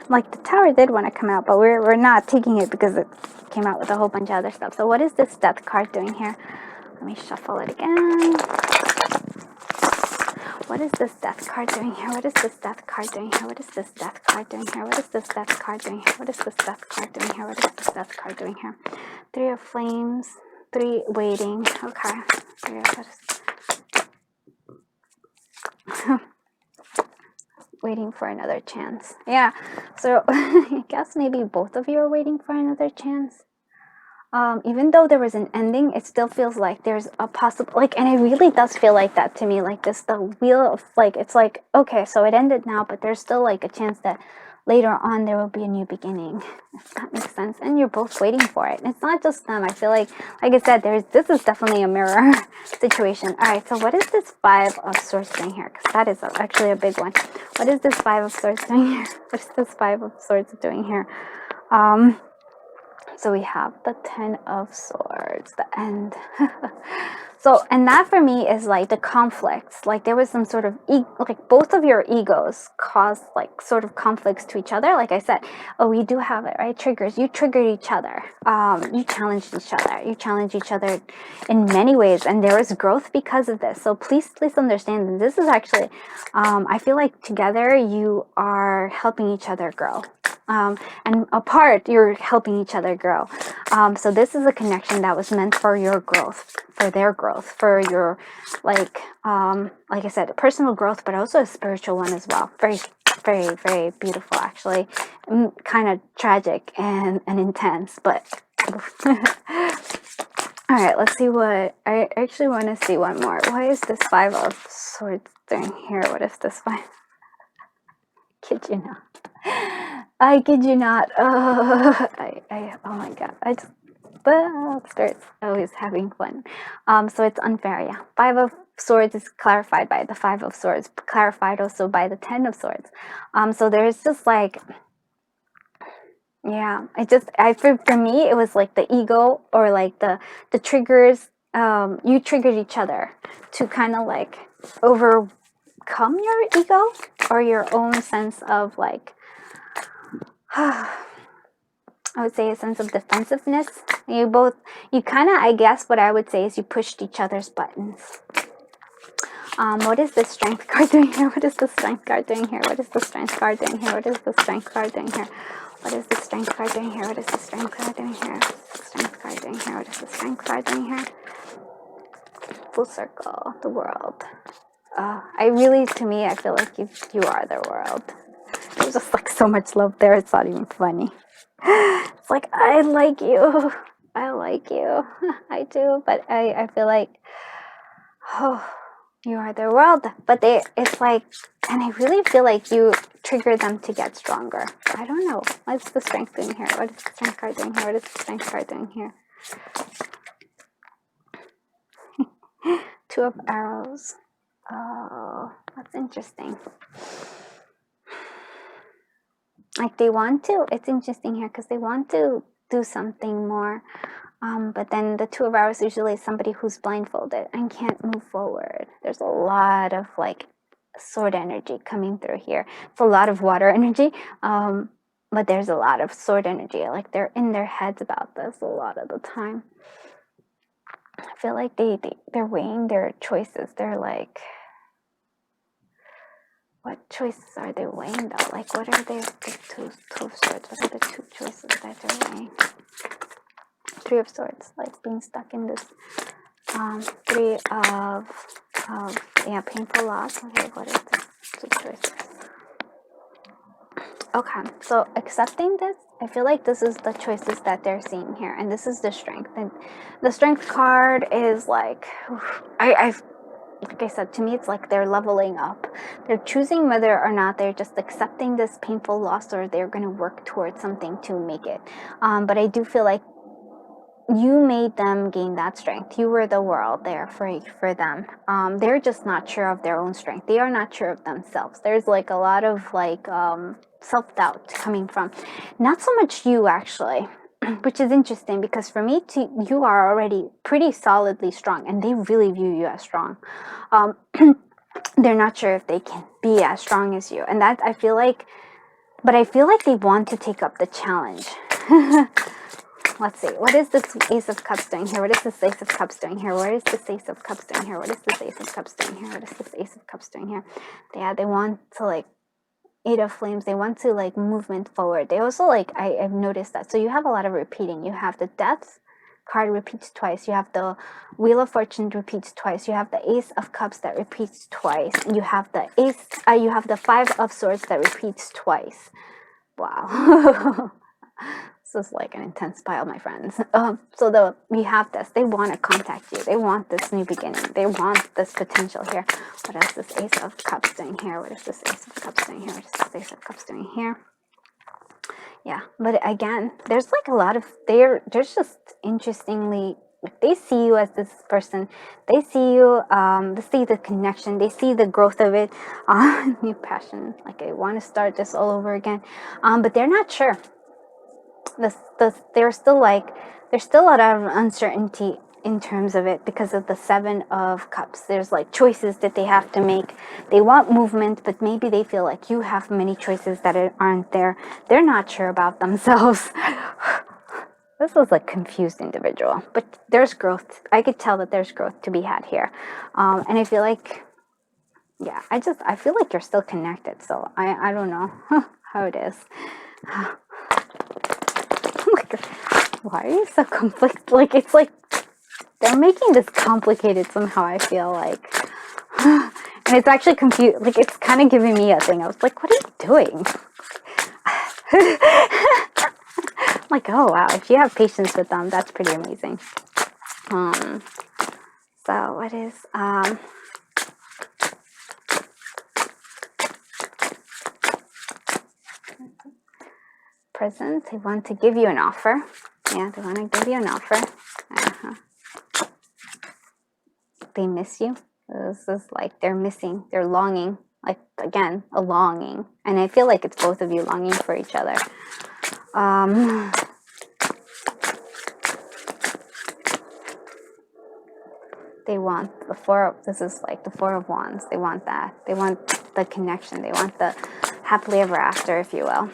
Like, the tower did want to come out, but we're not taking it because it came out with a whole bunch of other stuff. So what is this Death card doing here? Let me shuffle it again. What is this Death card doing here? What is this Death card doing here? What is this Death card doing here? What is this Death card doing here? What is this Death card doing here? What is this Death card doing here? Three of Flames, three waiting. Okay. Three of waiting for another chance. Yeah. So I guess maybe both of you are waiting for another chance. Even though there was an ending, it still feels like there's a possible, like, and it really does feel like that to me, like this, the wheel of, like, it's like, okay, so it ended now, but there's still like a chance that later on there will be a new beginning, if that makes sense. And you're both waiting for it. It's not just them. I feel like I said, this is definitely a mirror situation. All right, so what is this Five of Swords doing here? Because that is actually a big one. What is this Five of Swords doing here? What is this Five of Swords doing here? So we have the Ten of Swords, the end. So, and that for me is like the conflicts. Like there was some sort of, like both of your egos caused like sort of conflicts to each other. Like I said, oh, we do have it, right? Triggers. You triggered each other. You challenged each other. You challenged each other in many ways. And there is growth because of this. So please understand that this is actually, I feel like together you are helping each other grow. And apart, you're helping each other grow. So this is a connection that was meant for your growth, for their growth, for your, like I said, personal growth, but also a spiritual one as well. Very, very, very beautiful, actually. Kind of tragic and intense, but all right, let's see what I actually want to see one more. Why is this Five of Swords thing here? What is this one? Kid you not. I kid you not. Oh, oh my god. Spirits always having fun. So it's unfair, yeah. Five of Swords is clarified by the Five of Swords, clarified also by the Ten of Swords. So there's just like, yeah, for me, it was like the ego, or like the triggers. You triggered each other to kind of like overcome your ego or your own sense of like, I would say a sense of defensiveness. You kind of, I guess what I would say is you pushed each other's buttons. What is the Strength card doing here? What is the Strength card doing here? What is the Strength card doing here? What is the Strength card doing here? What is the Strength card doing here? What is the Strength card doing here? What is the Strength card doing here? What is the Strength card doing here? Full circle, the world. To me, I feel like you are the world. There's just like so much love there, it's not even funny. It's like, I like you. I like you. I do, but I feel like, oh, you are their world. But it's like, and I really feel like you trigger them to get stronger. I don't know. What's the Strength doing here? What is the Strength card doing here? What is the Strength card doing here? Two of Arrows. Oh, that's interesting. Like they want to, it's interesting here because they want to do something more. But then the Two of Arrows usually is somebody who's blindfolded and can't move forward. There's a lot of like sword energy coming through here. It's a lot of water energy, but there's a lot of sword energy. Like they're in their heads about this a lot of the time. I feel like they're weighing their choices. They're like, what choices are they weighing though? Like what are the two of Swords? What are the two choices that they're weighing? Three of Swords, like being stuck in this three of painful loss. Okay, what is this? Two choices. Okay, so accepting this, I feel like this is the choices that they're seeing here, and this is the Strength. And the Strength card is like, like I said, to me, it's like they're leveling up. They're choosing whether or not they're just accepting this painful loss or they're going to work towards something to make it. But I do feel like you made them gain that strength. You were the world there for them. They're just not sure of their own strength. They are not sure of themselves. There's like a lot of like self-doubt coming from, not so much you actually, which is interesting because for me, you are already pretty solidly strong and they really view you as strong. They're not sure if they can be as strong as you. And that I feel like they want to take up the challenge. Let's see. What is this Ace of Cups doing here? What is this Ace of Cups doing here? What is this Ace of Cups doing here? What is this Ace of Cups doing here? What is this Ace of Cups doing here? Yeah, they want to like Eight of Flames. They want to like movement forward. They also like, I've noticed that. So you have a lot of repeating. You have the Death card repeats twice. You have the Wheel of Fortune repeats twice. You have the Ace of Cups that repeats twice. And you have the you have the Five of Swords that repeats twice. Wow. This is like an intense pile, my friends. So we have this. They want to contact you. They want this new beginning. They want this potential here. What is this Ace of Cups doing here? What is this Ace of Cups doing here? What is this Ace of Cups doing here? Yeah, but again, there's like a lot of there's just interestingly, they see you as this person. They see you. They see the connection. They see the growth of it. New passion. Like I want to start this all over again. But they're not sure. There's still a lot of uncertainty in terms of it because of the Seven of Cups. There's like choices that they have to make. They want movement, but maybe they feel like you have many choices that aren't there. They're not sure about themselves. This is a confused individual, but there's growth. I could tell that there's growth to be had here. And I feel like, yeah, I feel like you're still connected. So I don't know how it is. Like, why are you so conflicted? Like, it's like they're making this complicated somehow, I feel like. And it's actually confused. Like, it's kind of giving me a thing. I was like, what are you doing? Like, oh wow, if you have patience with them, that's pretty amazing. So what is present? They want to give you an offer. Yeah, they want to give you an offer. They miss you. This is like they're missing, they're longing, like again, a longing. And I feel like it's both of you longing for each other. They want the this is like the Four of Wands. They want that. They want the connection. They want the happily ever after, if you will.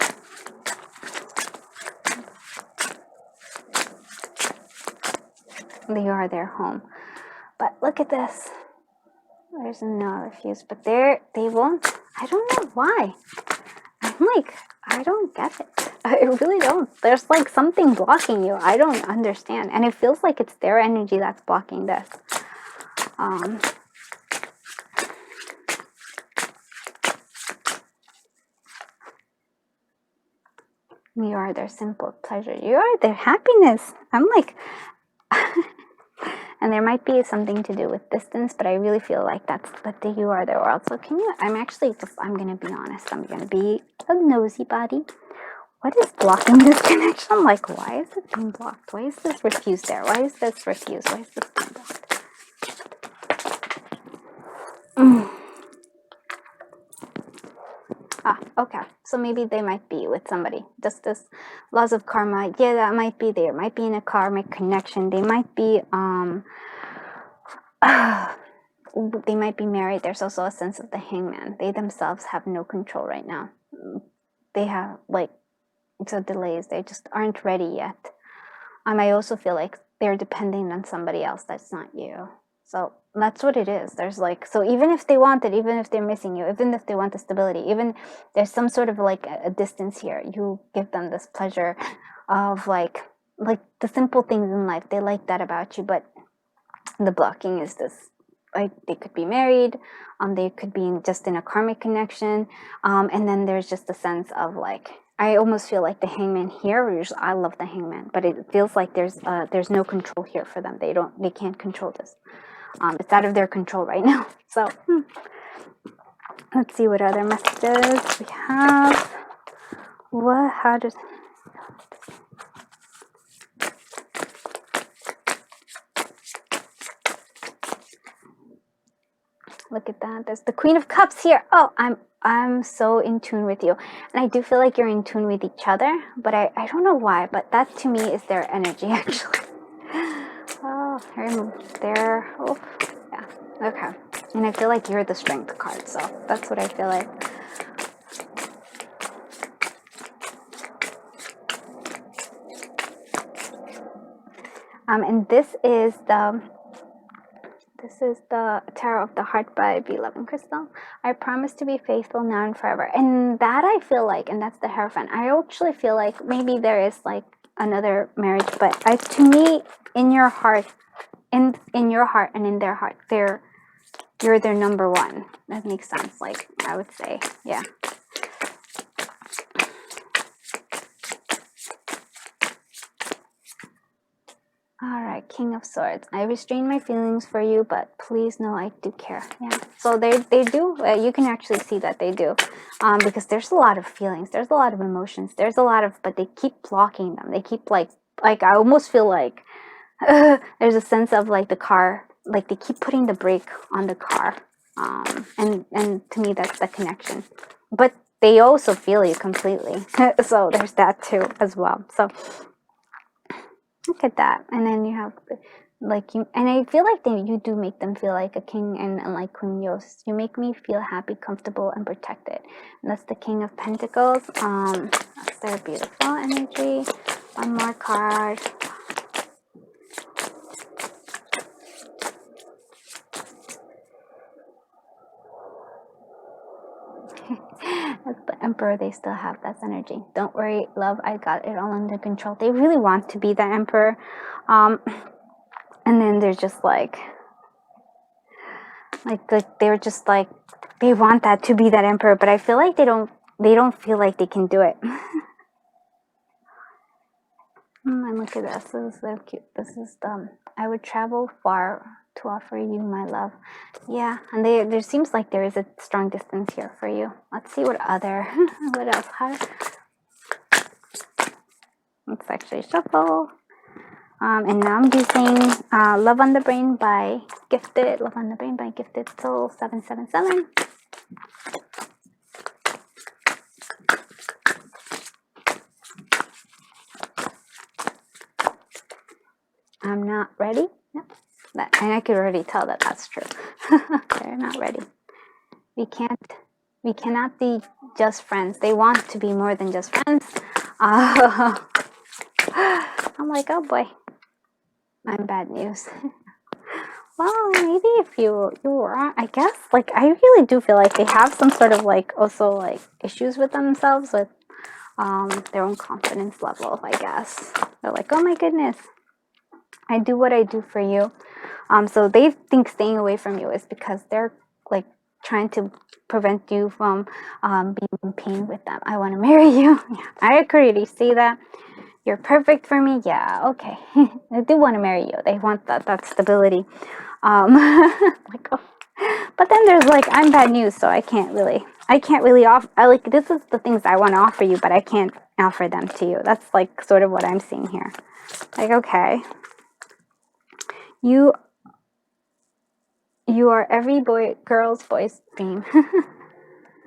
You are their home. But look at this. There's no refuse, but they won't. I don't know why. I'm like, I don't get it. I really don't. There's like something blocking you. I don't understand. And it feels like it's their energy that's blocking this. You are their simple pleasure. You are their happiness. I'm like, and there might be something to do with distance, but I really feel like that's that you are their world. So can you, I'm going to be honest. I'm going to be a nosy body. What is blocking this connection? Like, why is it being blocked? Why is this refused there? Why is this refused? Why is this being blocked? Okay. So maybe they might be with somebody. Just this laws of karma. Yeah, that might be there. Might be in a karmic connection. They might be, they might be married. There's also a sense of the hangman. They themselves have no control right now. They have like, so delays. They just aren't ready yet. I also feel like they're depending on somebody else that's not you. So that's what it is. There's like, so even if they want it, even if they're missing you, even if they want the stability, even there's some sort of like a distance here, you give them this pleasure of like the simple things in life. They like that about you, but the blocking is this, like they could be married, they could be just in a karmic connection, and then there's just a sense of like, I almost feel like the hangman here, I love the hangman, but it feels like there's no control here for them. They can't control this. It's out of their control right now. So let's see what other messages we have. How does... Look at that. There's the Queen of Cups here. Oh, I'm so in tune with you. And I do feel like you're in tune with each other, but I don't know why, but that to me is their energy actually. Oh, there. Oh, yeah. Okay. And I feel like you're the Strength card, so that's what I feel like. And this is the Tarot of the Heart by Beloved Crystal. I promise to be faithful now and forever. And that I feel like, and that's the Hierophant. I actually feel like maybe there is like another marriage, but to me, in your heart, in your heart and in their heart, you're their number one. That makes sense. Like I would say, yeah. All right, King of Swords. I restrain my feelings for you, but please know I do care. Yeah. So they do. You can actually see that they do, because there's a lot of feelings. There's a lot of emotions. There's a lot of, but they keep blocking them. They keep like I almost feel like there's a sense of like the car, like they keep putting the brake on the car, and to me that's the connection. But they also feel you completely. So there's that too as well. So. Look at that. And then you have like you, and I feel like you do make them feel like a king and like Queen Yost. You make me feel happy, comfortable, and protected. And that's the King of Pentacles. That's their beautiful energy. One more card. That's the Emperor. They still have that energy. Don't worry, love, I got it all under control. They really want to be the Emperor. And then they're just like they're just like, they want that to be that Emperor, but I feel like they don't feel like they can do it. And look at this. This is so cute. This is I would travel far to offer you my love. Yeah, and there seems like there is a strong distance here for you. Let's see what other what else. Let's actually shuffle. And now I'm using Love on the Brain by Gifted. Love on the Brain by Gifted Soul 777. I'm not ready. Yep. And I could already tell that that's true. They're not ready. We cannot be just friends. They want to be more than just friends. I'm like, oh boy, I'm bad news. Well, maybe if you are, I guess, like, I really do feel like they have some sort of like also like issues with themselves, with their own confidence level, I guess. They're like, oh my goodness, I do what I do for you. So they think staying away from you is because they're like trying to prevent you from being in pain with them. I want to marry you. Yeah, I agree. You see that? You're perfect for me. Yeah, okay. I do want to marry you. They want that stability. Like, oh. But then there's like, I'm bad news, so I can't really offer. This is the things I want to offer you, but I can't offer them to you. That's like sort of what I'm seeing here. Like, okay, you are every girl's boy's dream.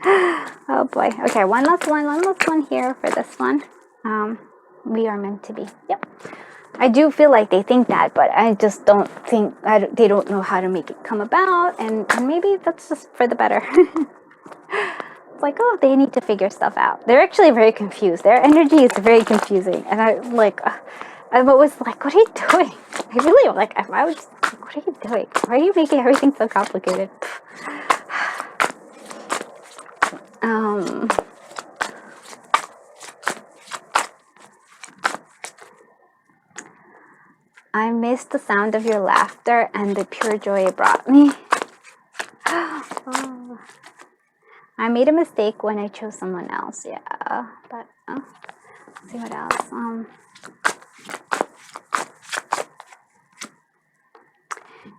Oh boy. Okay, one last one here for this one. We are meant to be. Yep. I do feel like they think that, but I just don't think they don't know how to make it come about, and maybe that's just for the better. It's like, oh, they need to figure stuff out. They're actually very confused. Their energy is very confusing, and I'm always like, what are you doing? I really like. I was just like, what are you doing? Why are you making everything so complicated? I missed the sound of your laughter and the pure joy it brought me. Oh. I made a mistake when I chose someone else. Yeah, but let's see what else.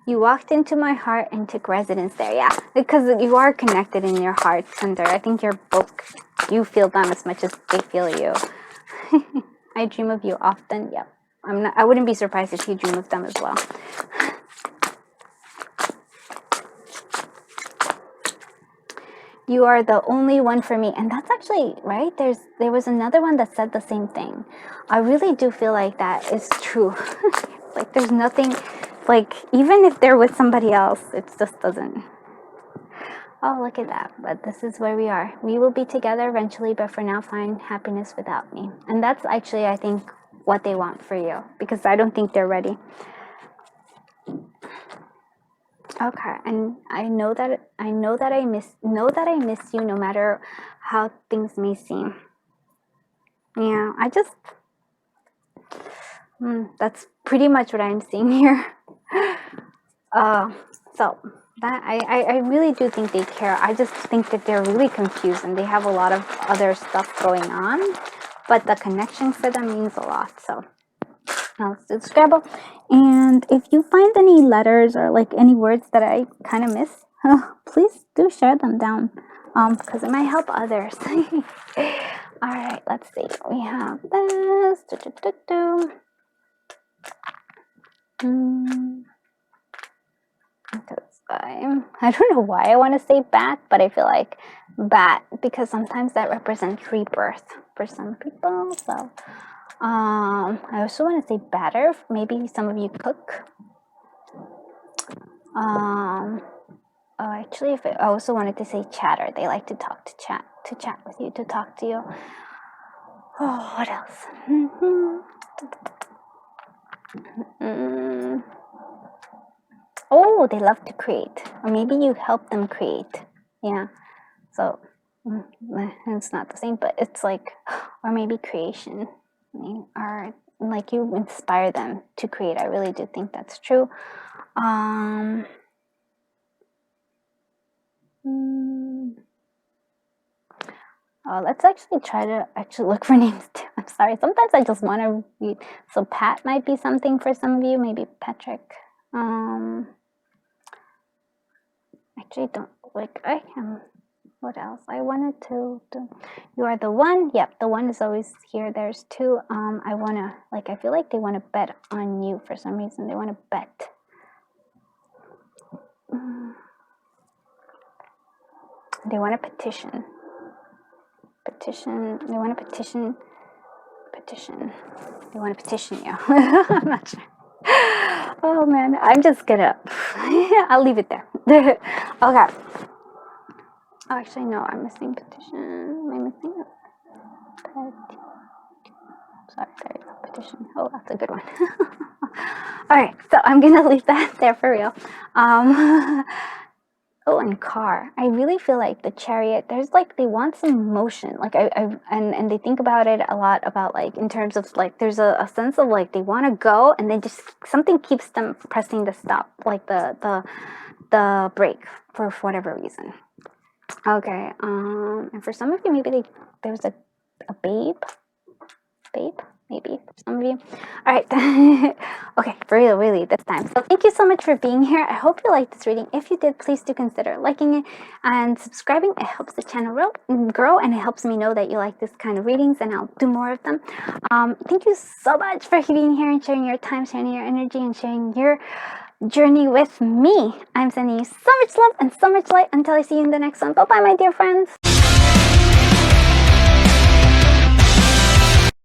You walked into my heart and took residence there. Yeah, because you are connected in your heart center. I think you feel them as much as they feel you. I dream of you often. Yep. I wouldn't be surprised if you dream of them as well. You are the only one for me. And that's actually, right? There was another one that said the same thing. I really do feel like that is true. Like, there's nothing, like, even if they're with somebody else, it just doesn't. Oh, look at that. But this is where we are. We will be together eventually, but for now, find happiness without me. And that's actually, I think, what they want for you, because I don't think they're ready. Okay, and I know that I miss you no matter how things may seem. Yeah, that's pretty much what I'm seeing here. So that I really do think they care. I just think that they're really confused and they have a lot of other stuff going on, but the connection for them means a lot. So now let's do the Scrabble. And if you find any letters or like any words that I kind of miss, please do share them down, because it might help others. All right, let's see. We have this. I don't know why I want to say bat, but I feel like bat because sometimes that represents rebirth for some people. So I also want to say batter. Maybe some of you cook. Oh, actually, if I also wanted to say chatter. They like to talk, to chat with you, to talk to you. Oh, what else? Oh, they love to create, or maybe you help them create. Yeah. So it's not the same, but it's like, or maybe creation, or like you inspire them to create. I really do think that's true. Let's actually try to look for names too. I'm sorry. Sometimes I just want to read. So Pat might be something for some of you. Maybe Patrick. Actually, don't like I am. What else? I wanted to do. You are the one. Yep, the one is always here. There's two. I wanna like. I feel like they want to bet on you for some reason. They want to bet. They want to petition. They want to petition. They want to petition you. I'm not sure. Oh man, I'm just gonna I'll leave it there. Okay. Oh, actually no, I'm missing petition. Am I missing it? Sorry, there you go. Petition. Oh, that's a good one. Alright, so I'm gonna leave that there for real. Oh, and car. I really feel like the Chariot, there's like, they want some motion. Like and they think about it a lot about like, in terms of like, there's a sense of like, they want to go and then just something keeps them pressing the stop, like the brake for whatever reason. Okay, and for some of you, maybe there's a babe, maybe for some of you. All right. Okay, for real, really this time. So thank you so much for being here. I hope you liked this reading. If you did, please do consider liking it and subscribing. It helps the channel grow, and it helps me know that you like this kind of readings, and I'll do more of them. Thank you so much for being here and sharing your time, sharing your energy, and sharing your journey with me. I'm sending you so much love and so much light until I see you in the next one. Bye bye, my dear friends.